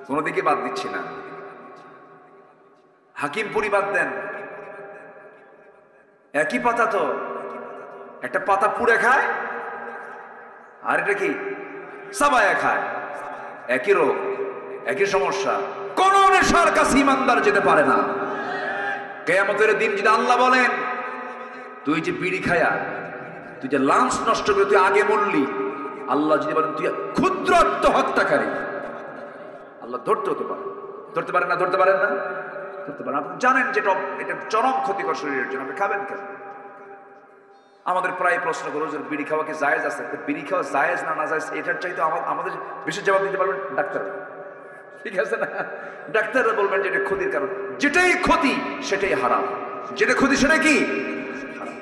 [SPEAKER 1] কোনো দিকে বাদ দিচ্ছি না। হাকিমপুরি বাদ দেন, একই পাতা তো, একটা পাতা পুড়ে খায় আর এটা কি চাবায়া খায়, একই রোগ, একই সমস্যা। কোন নেশার কাছে ইমানদার যেতে পারে না। কিয়ামতের দিন যদি আল্লাহ বলেন তুই যে বিড়ি খায়া, তুই যে লাঞ্চ নষ্ট করে তুই আগে মরলি, আল্লাহ যদি বলেন তুই ক্ষুদ্র আত্মহত্যাকারী, আল্লাহ ধরতে হতে পারে। ধরতে পারেন না? ধরতে পারেন না? ধরতে পারেন। আপনি জানেন যেটা এটা চরম ক্ষতিকর শরীরের জন্য, আপনি খাবেন কেন? আমাদের প্রায় প্রশ্ন করো যে বিড়ি খাওয়া কি জায়েজ আছে? বিড়ি খাওয়া জায়েজ না না জায়েজ এটার চাইতে আমাদের বেশি জবাব দিতে পারবেন ডাক্তার, ঠিক আছে না? ডাক্তাররা বলবেন যে এটা ক্ষতির কারণ। যেটাই ক্ষতি সেটাই হারাম, যেটা ক্ষতি সেটা কি হারাম।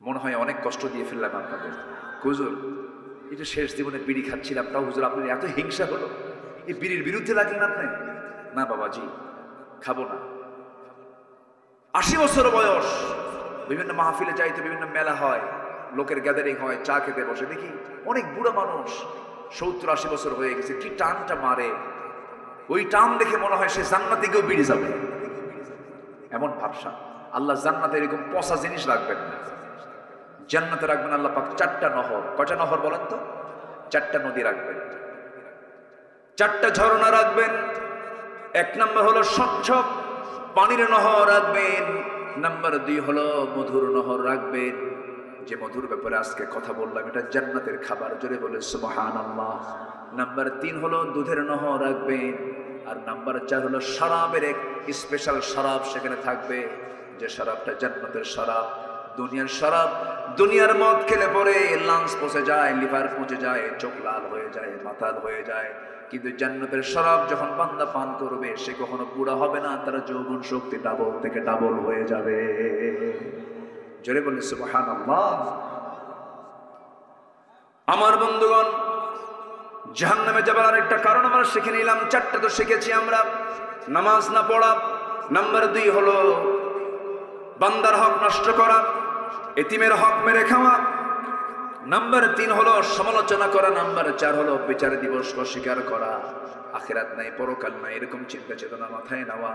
[SPEAKER 1] মনে হয় অনেক কষ্ট দিয়ে ফেললাম আপনাদের। হুজুর এটা শেষ জীবনে বিড়ি খাচ্ছিলাম, তাও হুজুর আপনার এত হিংসা হলো, এই বিড়ির বিরুদ্ধে লাগলেন আপনি? না বাবাজি, খাবো না। 80 বছর বয়স, বিভিন্ন মাহফিলে যাইতে, বিভিন্ন মেলা হয়, লোকের গ্যাদারিং হয়, চা খেতে বসে দেখি অনেক বুড়া মানুষ, 70-80 বছর হয়ে গেছে, কি টানটা মারে। ওই টান দেখে মনে হয় সে জান্নাতে গিয়েও বিড়ি যাবে, এমন ভাবসা। আল্লাহ জান্নাতে এরকম পচা জিনিস রাখবেন না। জান্নাতে রাখবেন আল্লাহ পাক 4টা নহর। কয়টা নহর বলেন তো? 4টা নদী রাখবেন, 4টা ঝর্ণা রাখবেন। 1 নম্বর হলো স্বচ্ছ পানির নহর রাখবেন। নাম্বার 2 হলো মধুর নহর রাখবেন। যে মধুর ব্যাপারে আজকে কথা বললাম, এটা জান্নাতের খাবার, জোরে বলে সুবহানাল্লাহ। নাম্বার 3 হলো দুধের নহর রাখবেন। আর নাম্বার 4 হলো শরাবের এক স্পেশাল শরাব সেখানে থাকবে, যে শরাবটা জান্নাতের শরাব। দুনিয়ার শরাব, দুনিয়ার মদ খেলে পরে লাংস পচে যায়, লিভার পচে যায়, চোখ লাল হয়ে যায়, মাতাল হয়ে যায়। কিন্তু জান্নাতের শরাব যখন বান্দা পান করবে, সে কখনো বুড়া হবে না, তার যৌবন শক্তি ডাবল থেকে ডাবল হয়ে যাবে। জোরে বলে সুবহানাল্লাহ। আমার বন্ধুগণ, জাহান্নামে যাবার আরেকটা কারণ আমরা শিখে নিলাম। 4টা তো শিখেছি আমরা। নামাজ না পড়া, নাম্বার 2 হলো বান্দার হক নষ্ট করা, এতিমের হক মেরে খাওয়া, নাম্বার 3 হলো সমালোচনা করা, নাম্বার 4 হলো বিচার দিবস অস্বীকার করা, আখিরাত নাই, পরকাল নাই, এরকম চিন্তা চেতনা মাথায় নেওয়া।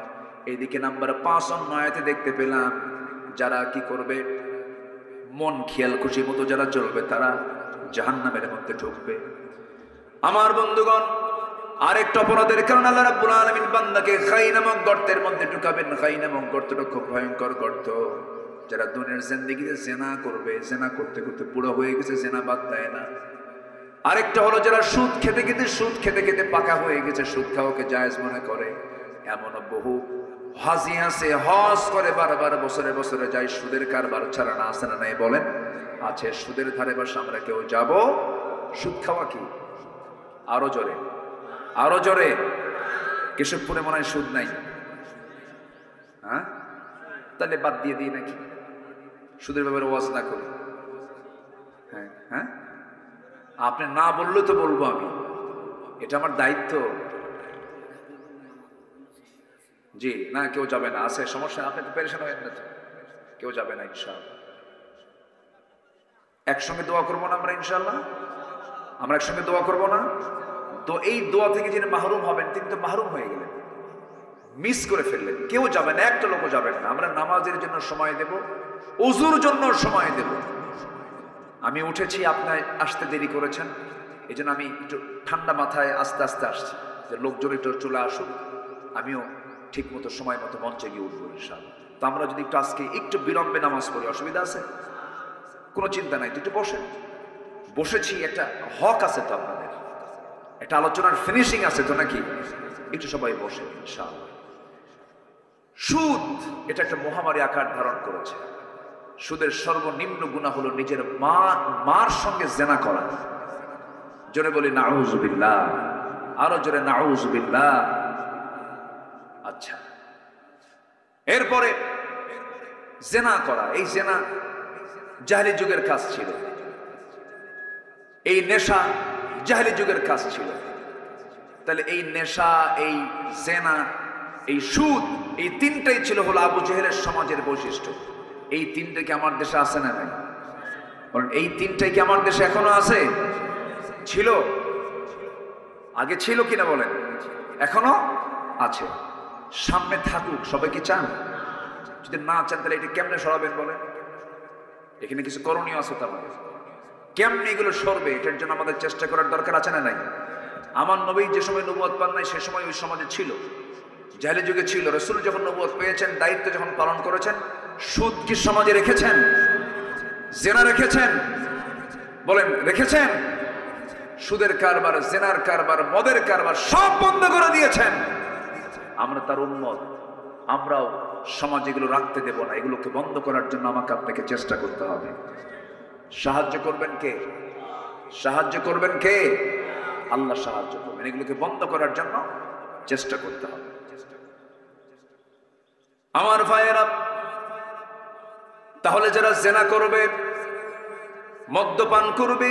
[SPEAKER 1] এইদিকে নাম্বার 5 আয়াতে দেখতে পেলাম, যারা কি করবে, মন খেয়াল খুশি মতো যারা চলবে, তারা জাহান্নামের মধ্যে ঢুকবে। আমার বন্ধুগণ, আরেকটা অপরাধের কারণে আল্লাহ রাব্বুল আলামিন বান্দাকে খাই নামক গর্তের মধ্যে ঢুকাবেন। খাই নামক গর্তটা খুব ভয়ঙ্কর গর্ত। যারা দুনিয়ার জিন্দেগিতে জেনা করবে, জেনা করতে করতে বুড়ো হয়ে গেছে, জেনা বাদ দেয় না। আরেকটা হলো যারা সুদ খেতে খেতে পাকা হয়ে গেছে, সুদ খাওয়াকে জায়েজ মনে করে। এমন বহু হাজি আছে, হজ করে বারবার বছরে বছরে যায়, সুদের কারবার ছাড়া না, আছে না নাই বলেন? আছে। সুদের ধারে বাসা আমরা কেউ যাব? সুদ খাওয়া কি? আরো জোরে, আরো জোরে। কেশবপুরে মনে হয় সুদ নাই, হ্যাঁ? তাহলে বাদ দিয়ে দিই নাকি? সুদের ব্যাপারে ওয়াজ না করি? হ্যাঁ হ্যাঁ, আপনি না বললে তো বলবো আমি, এটা আমার দায়িত্ব। জি না, কেউ যাবে না, আছে সমস্যা, আপনি তো পেরেশান হয়ে না, কেউ যাবে না ইনশাআল্লাহ। একসঙ্গে দোয়া করবো না আমরা ইনশাআল্লাহ? আমরা একসঙ্গে দোয়া করবো না? তো এই দোয়া থেকে যিনি মাহরুম হবেন, তিনি তো মাহরুম হয়ে গেলেন, মিস করে ফেললেন। কেউ যাবে না, একটা লোকও যাবেন না। আমরা নামাজের জন্য সময় দেব, ওযুর জন্য সময় দেব। আমি উঠেছি, আপনার আসতে দেরি করেছেন, এই জন্য আমি একটু ঠান্ডা মাথায় আস্তে আস্তে আসছি, যে লোকজন একটু চলে আসুক, আমিও ঠিক মতো সময় মতো মঞ্চে গিয়ে উঠবো ইনশাআল্লাহ। তো আমরা যদি একটু আজকে একটু বিলম্বে নামাজ পড়ি, অসুবিধা আছে? কোনো চিন্তা নাই, তো একটু বসেন। বসেছি, একটা হক আছে তো আপনাদের, একটা আলোচনার ফিনিশিং আছে তো নাকি? একটু সবাই বসেন ইনশাআল্লাহ। সুদ এটা একটা মহামারী আকার ধারণ করেছে। সুদের সর্বনিম্ন গুনাহ হলো নিজের মার সঙ্গে জেনা করা। জোরে বলি নাউযুবিল্লাহ, আরো জোরে নাউযুবিল্লাহ। আচ্ছা, এরপরে জেনা করা, এই জেনা জাহেলি যুগের কাজ ছিল, এই নেশা জাহেলি যুগের কাজ ছিল। তাহলে এই নেশা, এই জেনা, এই সুদ, এই তিনটাই ছিল হলো আবু জেহেলের সমাজের বৈশিষ্ট্য। এই তিনটা কি আমার দেশে আছে না নাই? কারণ এই তিনটাই কি আমার দেশে এখনো আছে? ছিল, আগে ছিল কিনা বলেন? এখনো আছে, সামনে থাকুক। সবাই কি চান? যদি না চান তাহলে এটা কেমনে সরাবেন বলেন? এখানে কিছু করণীয় আছে, তার মানে কেমনে এগুলো সরবে এটার জন্য আমাদের চেষ্টা করার দরকার আছে না নাই? আমার নবী যে সময় নবুয়ত পান নাই সে সময় ওই সমাজে ছিল, জাহেলি যুগে ছিল। রাসূল যখন নবুয়ত পেয়েছেন, দায়িত্ব যখন পালন করেছেন, সুদ কি সমাজে রেখেছেন? জেনা রেখেছেন? বলেন রেখেছেন? সুদের কারবার, জেনার কারবার, মদের কারবার সব বন্ধ করে দিয়েছেন। আমরা তার উম্মত, আমরাও সমাজ এগুলো রাখতে দেব না। এগুলোকে বন্ধ করার জন্য আমাকে আপনাকে চেষ্টা করতে হবে। সাহায্য করবেন কে? সাহায্য করবেন কে? আল্লাহ সাহায্য করবেন। এগুলোকে বন্ধ করার জন্য চেষ্টা করতে হবে। আমার ভাইয়েরা, তাহলে যারা জেনা করবে, মদ্যপান করবে,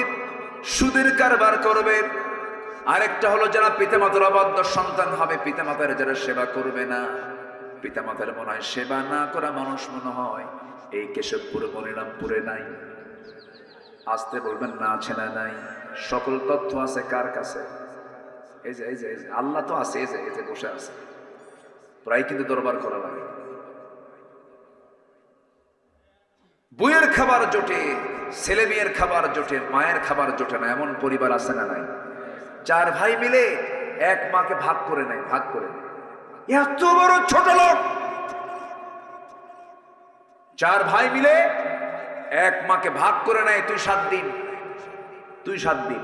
[SPEAKER 1] সুদের কারবার করবে, আরেকটা হলো যারা পিতামাতার অবাধ্য সন্তান হবে, পিতামাতার যারা সেবা করবে না, পিতামাতার মনে হয় সেবা না করা মানুষ মনে হয় এই কেশবপুর মনিরামপুরে নাই। আসতে বলবেন না, আছে না নাই? সকল তথ্য আছে কার কাছে? এই যে এই যে আল্লাহ তো আছে, এই যে বসে আছে। প্রায় কিন্তু দরবার করা লাগে। বইয়ের খাবার জোটে, ছেলে মেয়ের খাবার জোটে, মায়ের খাবার জোটে না, এমন পরিবার আছে না নাই? 4 ভাই মিলে এক মাকে ভাগ করে নেয়, ভাগ করে নেয়। এত বড় ছোট লোক! 4 ভাই মিলে এক মাকে ভাগ করে নেয়। তুই 7 দিন, তুই 7 দিন,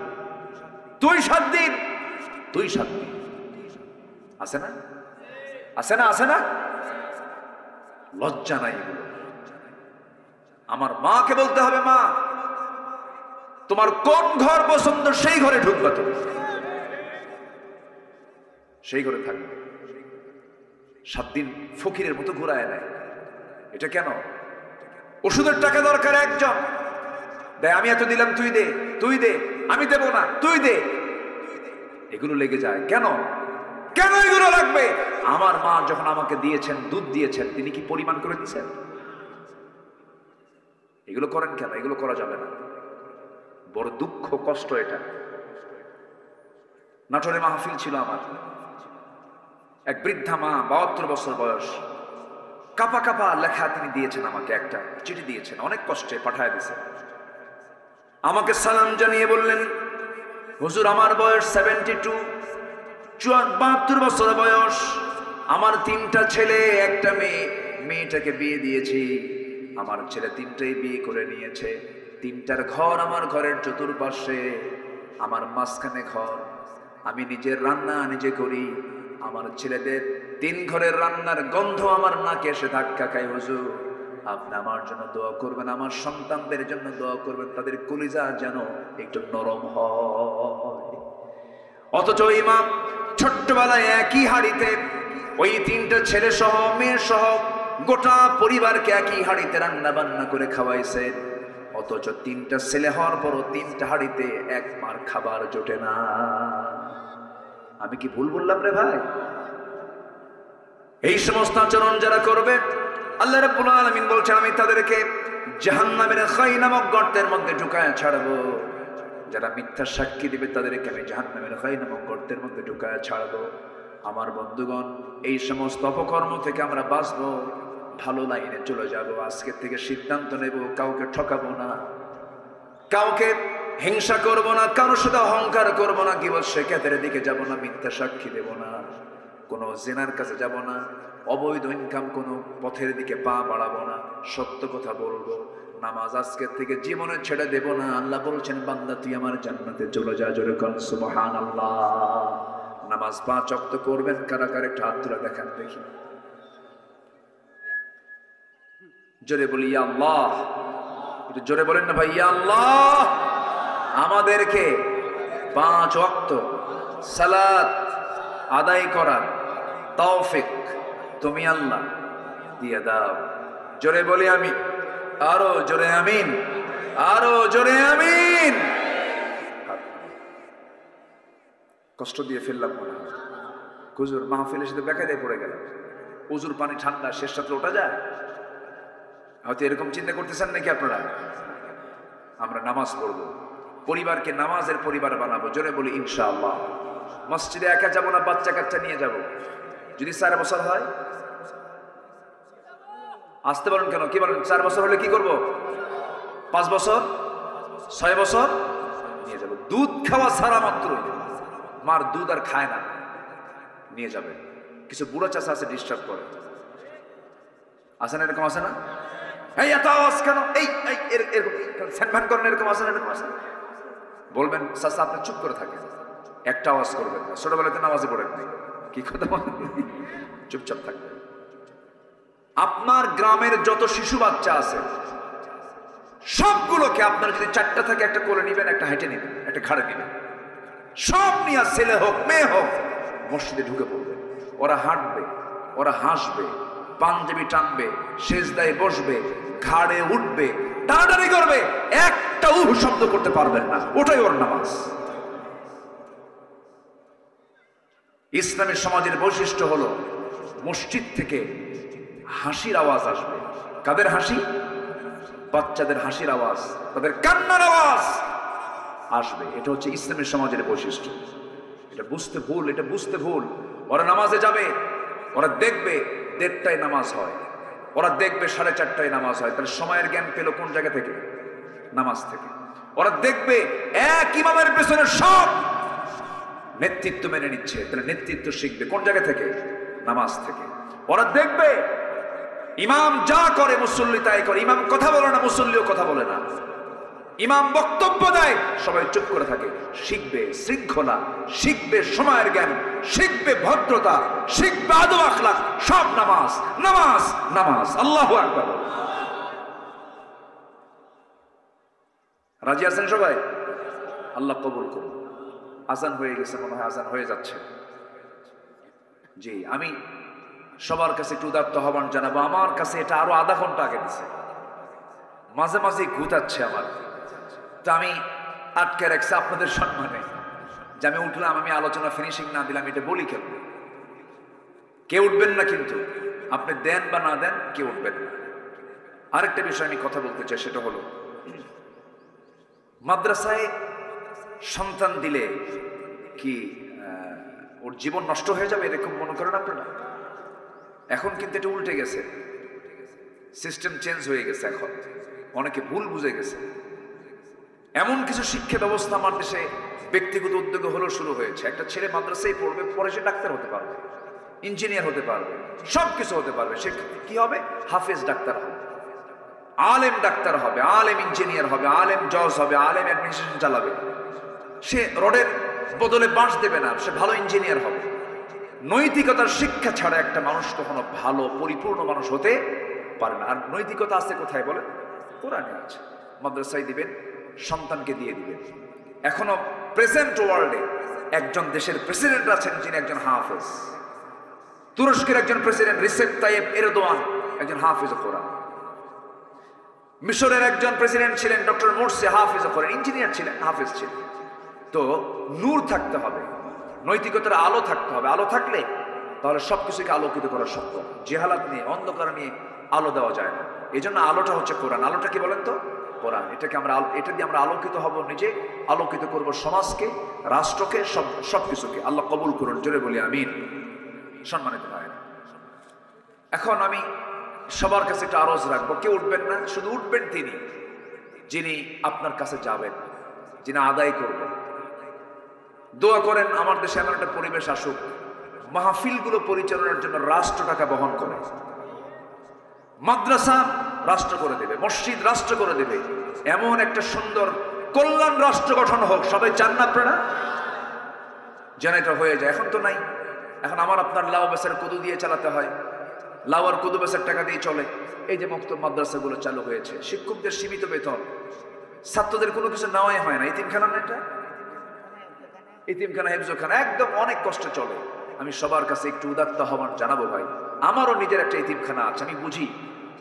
[SPEAKER 1] তুই 7 দিন, তুই 7 দিন। আছে না? আছে না? আছে না? লজ্জা নাই এগুলো? আমার মাকে বলতে হবে, মা তোমার কোন ঘর পছন্দ সেই ঘরে ঢুকবা, তুমি সেই ঘরে থাকবে। 7 দিন ফকিরের মতো ঘুরায় নেয়। এটা কেন? ওষুধের টাকা দরকার একজন দেয়, আমি এত দিলাম, তুই দে, তুই দে, আমি দেব না, তুই দে। এগুলো লেগে যায় কেন? কেন এগুলো লাগবে? আমার মা যখন আমাকে দিয়েছেন, দুধ দিয়েছেন, তিনি কি পরিমাণ করে দিয়েছেন? এগুলো করেন কেন? এগুলো করা যাবে না। বড় দুঃখ, কষ্ট এটা। নাটোরে মাহফিল ছিল আমার, এক বৃদ্ধা মা, 72 বছর বয়স, কাপা কাপা লেখা তিনি দিয়েছেন আমাকে, একটা চিঠি দিয়েছেন, অনেক কষ্টে পাঠায় দিয়েছেন। আমাকে সালাম জানিয়ে বললেন, হুজুর আমার বয়স 72, 72 বছর বয়স, আমার 3টা ছেলে, একটা মেয়ে, মেয়েটাকে বিয়ে দিয়েছি, আমার ছেলে 3টাই বিয়ে করে নিয়েছে, 3টার ঘর আমার ঘরের চতুর্পাশে, আমার মাঝখানে ঘর, আমি নিজের রান্না নিজে করি, আমার ছেলেদের 3 ঘরের রান্নার গন্ধ আমার নাকে এসে ধাক্কা খায়। হুজুর আপনি আমার জন্য দোয়া করবেন, আমার সন্তানদের জন্য দোয়া করবেন, তাদের কলিজা যেন একটু নরম হয়। অথচ ইমাম ছোট্টবেলায় একই হাড়িতে ওই 3টা ছেলে সহ মেয়ে সহ গোটা পরিবারকে একই হাড়িতে রান্না বান্না করে খাওয়াইছেন। অথচ 3টা ছেলে হওয়ার পরও 3টা হাড়িতে এক মার খাবার জোটে না। আমি কি ভুল বললাম রে ভাই? এই সমস্ত আচরণ যারা করবে, আল্লাহ রাব্বুল আলামিন বলছেন আমি তাদেরকে জাহান্নামের খাই নামক গর্তের মধ্যে ঢুকায় ছাড়বো। যারা মিথ্যা সাক্ষী দিবে তাদেরকে আমি জাহান্নামের খাই নামক গর্তের মধ্যে ঢুকায় ছাড়বো। আমার বন্ধুগণ, এই সমস্ত অপকর্ম থেকে আমরা বাঁচবো, ভালো লাইনে চলে যাব। আজকের থেকে সিদ্ধান্ত নেব, কাউকে ঠকাবো না, কাউকে হিংসা করব না, কারোর সাথে অহংকার করব না, গীবত শিকায়তের দিকে যাব না, মিথ্যা সাক্ষী দেব না, কোনো জিনার কাছে যাব না, অবৈধ ইনকাম কোনো পথের দিকে পা বাড়াবো না, সত্য কথা বলবো। নামাজ আজকের থেকে জীবনে ছেড়ে দেব না। আল্লাহ বলছেন বান্দা তুই আমার জান্নাতে চলে যা। জোরে কোন সুবহানাল্লাহ। নামাজ 5 ওয়াক্ত করবেন কারা কারা একটু হাত তুলে দেখান দেখি। জোরে বলি ইয়া আল্লাহ। একটু জোরে বলেন না ভাই, ইয়া আল্লাহ। আমাদেরকে 5 ওয়াক্ত সালাত আদায় করার তৌফিক তুমি আল্লাহ দিয়ে দাও। জোরে বলি আমি, আরো জোরে আমিন, আরো জোরে আমিন। কষ্ট দিয়ে ফেললাম মনে হয়, হুজুর মাহফিলের সাথে বেকায়দায় পড়ে গেল। উজুর পানি ঠান্ডা, শেষ রাত্রে ওঠা যায়? হয়তো এরকম চিন্তা করতেছেন নাকি আপনারা? আমরা নামাজ পড়বো, পরিবারকে নামাজের পরিবার বানাবো। জোরে বলি ইনশাআল্লাহ। মসজিদে একা যাবো না, বাচ্চা কাচ্চা নিয়ে যাব। যদি 4 বছর হয়, আসতে বলেন কেন? কি বলেন? 4 বছর হলে কি করব? 5 বছর, 6 বছর নিয়ে যাব। দুধ খাওয়া ছাড়া মাত্র, মার দুধ আর খায় না, নিয়ে যাবে। কিছু বুড়ো চাষা আছে, ডিস্টার্ব করে। আছে না এরকম? আছে না? এই এত আওয়াজ কেন? এই এরকম স্যানভান করেন, এরকম আছে না? এরকম আছে? বলবেন চাষা আপনি চুপ করে থাকেন, একটা আওয়াজ করবেন না। ছোটবেলাতে নামাজে পড়েন নাই, কি কথা বলেন? চুপচাপ থাকবেন। আপনার গ্রামের যত শিশু বাচ্চা আছে সবগুলোকে আপনার যদি 4টা থাকে, একটা কোলে নিবেন, একটা হেঁটে নিবেন, একটা ঘাড়ে নিবেন। সব নিয়ে, ছেলে হোক মেয়ে হোক, মসজিদে ঢুকে পড়বে। ওরা হাঁটবে, ওরা হাসবে, পাঞ্জাবি টানবে, সেজদায় বসবে, ঘাড়ে উঠবে, টানাটানি করবে, একটা শব্দ করতে পারবেন না। ওটাই ওর নামাজ। ইসলামী সমাজের বৈশিষ্ট্য হলো মসজিদ থেকে হাসির আওয়াজ আসবে। কাদের হাসি? বাচ্চাদের হাসির আওয়াজ, তাদের কান্নার আওয়াজ আসবে। এটা হচ্ছে ইসলামী সমাজের বৈশিষ্ট্য। এটা বুঝতে ভুল, এটা বুঝতে ভুল। ওরা নামাজে যাবে, ওরা দেখবে 1:30টায় নামাজ হয়, ওরা দেখবে 4:30টায় নামাজ হয়। তাহলে সময়ের জ্ঞান পেল কোন জায়গা থেকে? নামাজ থেকে। ওরা দেখবে এক ইমামের পেছনে সব নেতৃত্ব মেনে নিচ্ছে, তাহলে নেতৃত্ব শিখবে কোন জায়গা থেকে? নামাজ থেকে। ওরা দেখবে ইমাম যা করে মুসল্লি তাই করে, ইমাম কথা বলে না, মুসল্লিও কথা বলে না। ইমাম বক্তব্য দেয়, সবাই চুপ করে থাকে। শিখবে শৃঙ্খলা, শিখবে সময়ের জ্ঞান, শিখবে ভদ্রতা, শিখবে আদব আখলাক। সব নামাজ, নামাজ, নামাজ। আল্লাহু আকবার। রাজি আছেন সবাই? আল্লাহ কবুল করুন। আজান হয়ে গেছে মনে হয়, আজান হয়ে যাচ্ছে। জি, আমি সবার কাছে একটু উদাত্ত আহ্বান জানাবো। আমার কাছে এটা আরো আধা ঘন্টা আগে দিছে, মাঝে মাঝে ঘুতাচ্ছে আমার। তো আমি আটকে রাখছি আপনাদের সম্মানে, যে আমি উঠলাম, আমি আলোচনা ফিনিশিং না দিলাম, এটা বলি কেন? কেউ উঠবেন না, কিন্তু আপনি দেন বা না দেন, কেউ উঠবেন না। আরেকটা বিষয় আমি কথা বলতে চাই, সেটা হলো মাদ্রাসায় সন্তান দিলে কি ওর জীবন নষ্ট হয়ে যাবে এরকম মনে করেন আপনারা? এখন কিন্তু এটা উল্টে গেছে, সিস্টেম চেঞ্জ হয়ে গেছে। এখন অনেকে ভুল বুঝে গেছে। এমন কিছু শিক্ষা ব্যবস্থা আমার দেশে ব্যক্তিগত উদ্যোগে হলো শুরু হয়েছে। একটা ছেলে মাদ্রাসায় পড়বে, পরে সে ডাক্তার হতে পারবে, ইঞ্জিনিয়ার হতে পারবে, সবকিছু হতে পারবে। সে কি হবে? হাফেজ ডাক্তার হবে, আলেম ডাক্তার হবে, আলেম ইঞ্জিনিয়ার হবে, আলেম জজ হবে, আলেম অ্যাডমিনিস্ট্রেশন চালাবে। সে রডের বদলে বাঁশ দেবে না, সে ভালো ইঞ্জিনিয়ার হবে। নৈতিকতার শিক্ষা ছাড়া একটা মানুষ কখনো ভালো পরিপূর্ণ মানুষ হতে পারে না। আর নৈতিকতা আছে কোথায় বলে? কোরআনে আছে। মাদ্রাসায় দিবেন, সন্তানকে দিয়ে দিবেন। এখনো প্রেজেন্ট ওয়ার্ল্ডে একজন দেশের প্রেসিডেন্ট আছেন যিনি একজন হাফেজ। তুরস্কের একজন প্রেসিডেন্ট রিসেপ তাইয়েব এরদোয়ান একজন হাফেজ কোরআন। মিশরের একজন প্রেসিডেন্ট ছিলেন ডক্টর মোরসি, হাফেজ কোরআন, ইঞ্জিনিয়ার ছিলেন, হাফেজ ছিলেন। তো নূর থাকতে হবে, নৈতিকতার আলো থাকতে হবে। আলো থাকলে তাহলে সবকিছুকে আলোকিত করা সম্ভব। জেহালাত নিয়ে, অন্ধকার নিয়ে আলো দেওয়া যায় না। এই জন্য আলোটা হচ্ছে কোরআন। আলোটা কি বলেন তো? কোরআন। এটা দিয়ে আমরা আলোকিত হব, নিজে আলোকিত করব, সমাজকে, রাষ্ট্রকে, সবকিছুকে। আল্লাহ কবুল করুন, জোরে বলি আমিন। সম্মানিত ভাই, এখন আমি সবার কাছে একটা আরজ রাখবো, কেউ উঠবেন না। শুধু উঠবেন তিনি যিনি আপনার কাছে যাবেন, যিনি আদায় করবেন। দোয়া করেন আমার দেশে এমন একটা পরিবেশ আসুক, মাহফিলগুলো পরিচালনার জন্য রাষ্ট্র টাকা বহন করে। মাদ্রাসা রাষ্ট্র করে দেবে, মসজিদ রাষ্ট্র করে দেবে। এমন একটা সুন্দর কল্যাণ রাষ্ট্র গঠন হোক। সবাই চান না আপনারা? যেন এটা হয়ে যায়। এখন তো নাই। এখন আমার আপনার লাউ বেচার কদু দিয়ে চালাতে হয়, লাওয়ার কুদুবেসের টাকা দিয়ে চলে। এই যে মুক্ত মাদ্রাসাগুলো চালু হয়েছে, শিক্ষকদের সীমিত বেতন, ছাত্রদের কোনো কিছু নেওয়াই হয় না। এতিমখানা না এটা, এতিমখানা হেফজখানা একদম অনেক কষ্টে চলে। আমি সবার কাছে একটু উদাত্ত আহ্বান জানাবো ভাই, আমারও নিজের একটা এতিমখানা আছে, আমি বুঝি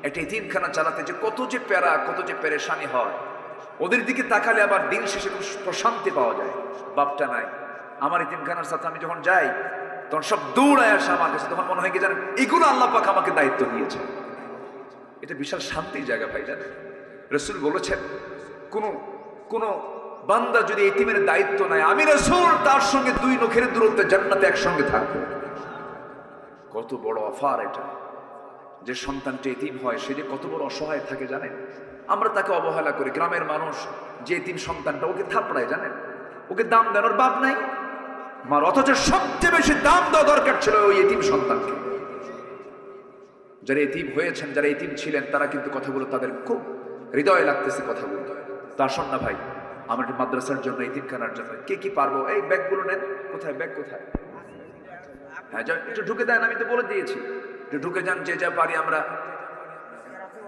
[SPEAKER 1] একটা এতিমখানা চালাতে যে কত যে প্যারা, কত যে পেরেশানি হয়। ওদের দিকে তাকালে আবার দিন শেষে খুব প্রশান্তি পাওয়া যায়। বাপটা নাই, আমার এতিমখানার সাথে আমি যখন যাই তখন সব দৌড়ায় আসে আমার কাছে, তখন মনে হয় কি জানেন, এগুলো আল্লাহ পাক আমাকে দায়িত্ব দিয়েছে। এটা বিশাল শান্তির জায়গা ভাই জানেন। রাসূল বলেছেন কোন বান্দা যদি এতিমের দায়িত্ব নেয়, আমি রাসূল তার সঙ্গে 2 নখের দূরত্বে জান্নাতে একসঙ্গে থাকবো। কত বড় অফার এটা। যে সন্তানটি এতিম হয় সে যে কত বড় অসহায় থাকে জানেন। আমরা তাকে অবহেলা করি। গ্রামের মানুষ যে এতিম সন্তানটা, ওকে থাপড়ায় জানেন, ওকে দাম দেন, ওর বাপ নাই মার, অথচ সবচেয়ে বেশি দাম দেওয়া দরকার ছিল ওই এতিম সন্তানকে। যারা এতিম হয়েছেন, যারা এতিম ছিলেন, তারা কিন্তু কথাগুলো তাদের খুব হৃদয়ে লাগতেছে কথাগুলো। তা আসুন না ভাই, আমার মাদ্রাসার জন্য, এতিমখানার জন্য কে কি পারবো, এই ব্যাগগুলো নেন। কোথায় ব্যাগ, কোথায়? হ্যাঁ একটু ঢুকে দেন, আমি তো বলে দিয়েছি একটু ঢুকে যান। যে যা পারি আমরা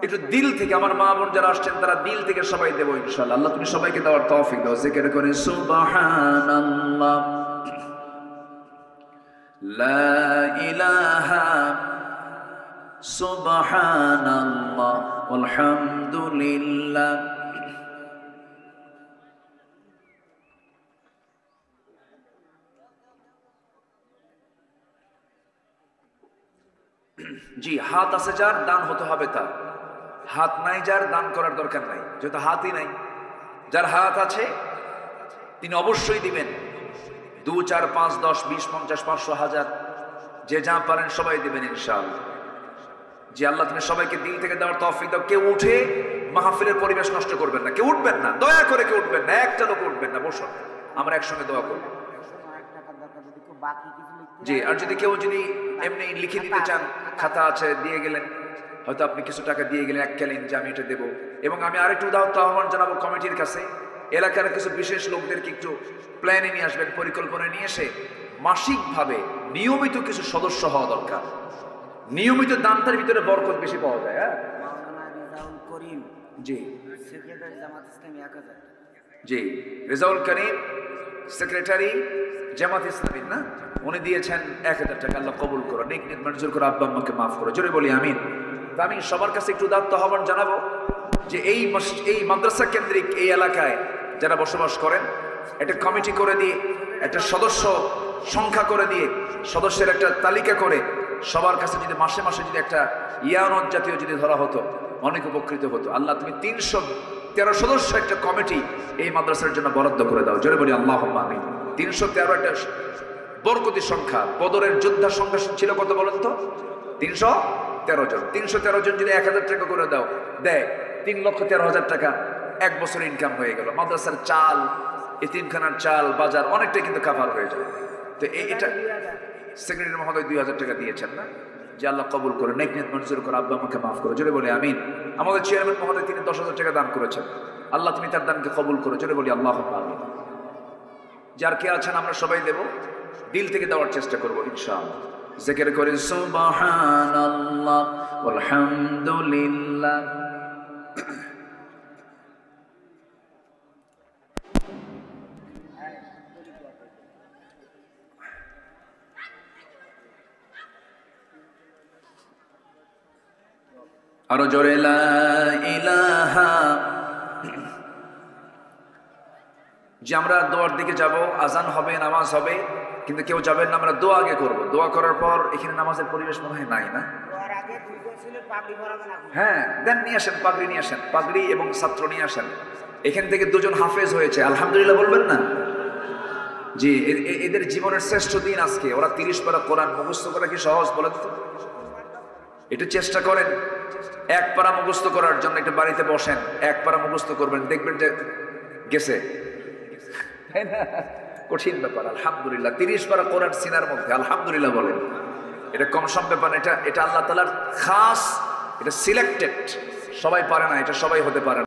[SPEAKER 1] একটু দিল থেকে, আমার মা বোন যারা আসছেন তারা দিল থেকে সবাই দেবো ইনশাআল্লাহ। আল্লাহ তুমি সবাইকে দেওয়ার তৌফিক দাও। জিকির করে সুবহানাল্লাহ, লা ইলাহা সুবহানাল্লাহ, আলহামদুলিল্লাহ। জি, হাত আছে যার, দান হতে হবে তার। হাত নাই যার, দান করার দরকার নাই, যেহেতু হাতই নাই। যার হাত আছে তিনি অবশ্যই দিবেন। 2, 4, 5, 10, 20, 50, 500, 1000, যে যা পারেন সবাই দিবেন ইনশাআল্লাহ। যে আল্লাহ তুমি সবাইকে দিল থেকে দেওয়ার তৌফিক দাও। কেউ উঠে মাহফিলের পরিবেশ নষ্ট করবেন না, কেউ উঠবেন না, দয়া করে কেউ উঠবেন না, একটা লোক উঠবেন না, বসুন, আমরা একসঙ্গে দোয়া করব। জি, আর যদি কেউ এমনি লিখে দিতে চান, খাতা আছে, দিয়ে গেলেন, হয়তো আপনি কিছু টাকা দিয়ে গেলেন এককালীন, যে আমি এটা দেবো। এবং আমি আরেকটু আহ্বান জানাবো কমিটির কাছে, এলাকার কিছু বিশেষ লোকদেরকে একটু প্ল্যানে নিয়ে আসবেন, পরিকল্পনায় নিয়ে এসে মাসিকভাবে নিয়মিত কিছু সদস্য হওয়া দরকার। নিয়মিত দানটার ভিতরে বরকত বেশি পাওয়া যায়। হ্যাঁ জি জি, রেজাউল করিম সেক্রেটারি জামাত ইসলামী না, উনি দিয়েছেন 1000 টাকা। আল্লাহ কবুল করো, নেক নিয়ত মঞ্জুর করো, আব্বা আম্মাকে মাফ করো, জোরে বলি আমিন। তা আমি সবার কাছে একটু দায়িত্ব আহ্বান জানাবো যে এই মাদ্রাসা কেন্দ্রিক এই এলাকায় যারা বসবাস করেন, একটা কমিটি করে দিয়ে, একটা সদস্য সংখ্যা করে দিয়ে, সদস্যের একটা তালিকা করে সবার কাছে যদি মাসে মাসে যদি একটা ইয়ানত জাতীয় যদি ধরা হতো, অনেক উপকৃত হতো। আল্লাহ তুমি 313 সদস্য একটা কমিটি এই মাদ্রাসার জন্য বরাদ্দ করে দাও, জোরে বলি আল্লাহুম্মা আমিন। 313 একটা বরকতি সংখ্যা। বদরের যোদ্ধার সংখ্যা ছিল কত বলেন তো? 313 জন। 313 জন যদি 1000 টাকা করে দেয়, 3,13,000 টাকা এক বছর ইনকাম হয়ে গেল। মাদ্রাসার চাল, এতিমখানার চাল, বাজার অনেকটাই কিন্তু কাভার হয়ে যাবে। তো এটা সেক্রেটারি মহোদয় 2000 টাকা দিয়েছেন না, যে আল্লাহ কবুল করে, নেক নিয়ত মঞ্জুর করে, আব্বা আমাকে মাফ করো, জোরে বলি আমিন। আমাদের চেয়ারম্যান মহোদয় তিনি 10,000 টাকা দান করেছেন, আল্লাহ তুমি তার দানকে কবুল করো, জোরে বলি আল্লাহুম্মা আমিন। যার কে আছেন আমরা সবাই দেব, দিল থেকে দেওয়ার চেষ্টা করবো ইনশাআল্লাহ। জিকির করে সুবহানাল্লাহ, আলহামদুলিল্লাহ। আরো জোরে লা ইলাহা। যে আমরা দোয়ার দিকে যাব, আজান হবে, নামাজ হবে, কিন্তু কেউ যাবেন না, আমরা দোয়া আগে করব। দোয়া করার পর এখানে নামাজের পরিবেশ মনে হয় নাই না? হ্যাঁ দেন, নিয়ে আসেন পাগড়ি, নিয়ে আসেন পাগড়ি এবং ছাত্র নিয়ে আসেন। এখান থেকে 2 জন হাফেজ হয়েছে, আলহামদুলিল্লাহ বলবেন না? জি, এদের জীবনের শ্রেষ্ঠ দিন আজকে। ওরা 30 পারা কোরআন মুখস্থ করা কি সহজ বলেন তো? একটু চেষ্টা করেন 1 পারা মুখস্থ করার জন্য। একটু বাড়িতে বসেন, 1 পারা মুখস্থ করবেন, দেখবেন যে গেছে, তাই না? কঠিন ব্যাপার। আলহামদুলিল্লাহ 30 পারা কোরআন সিনার মধ্যে, আলহামদুলিল্লাহ বলেন। এটা কম সম ব্যাপার, এটা আল্লাহ তাআলার খাস, এটা সিলেক্টেড। সবাই পারে না, এটা সবাই হতে পারে না।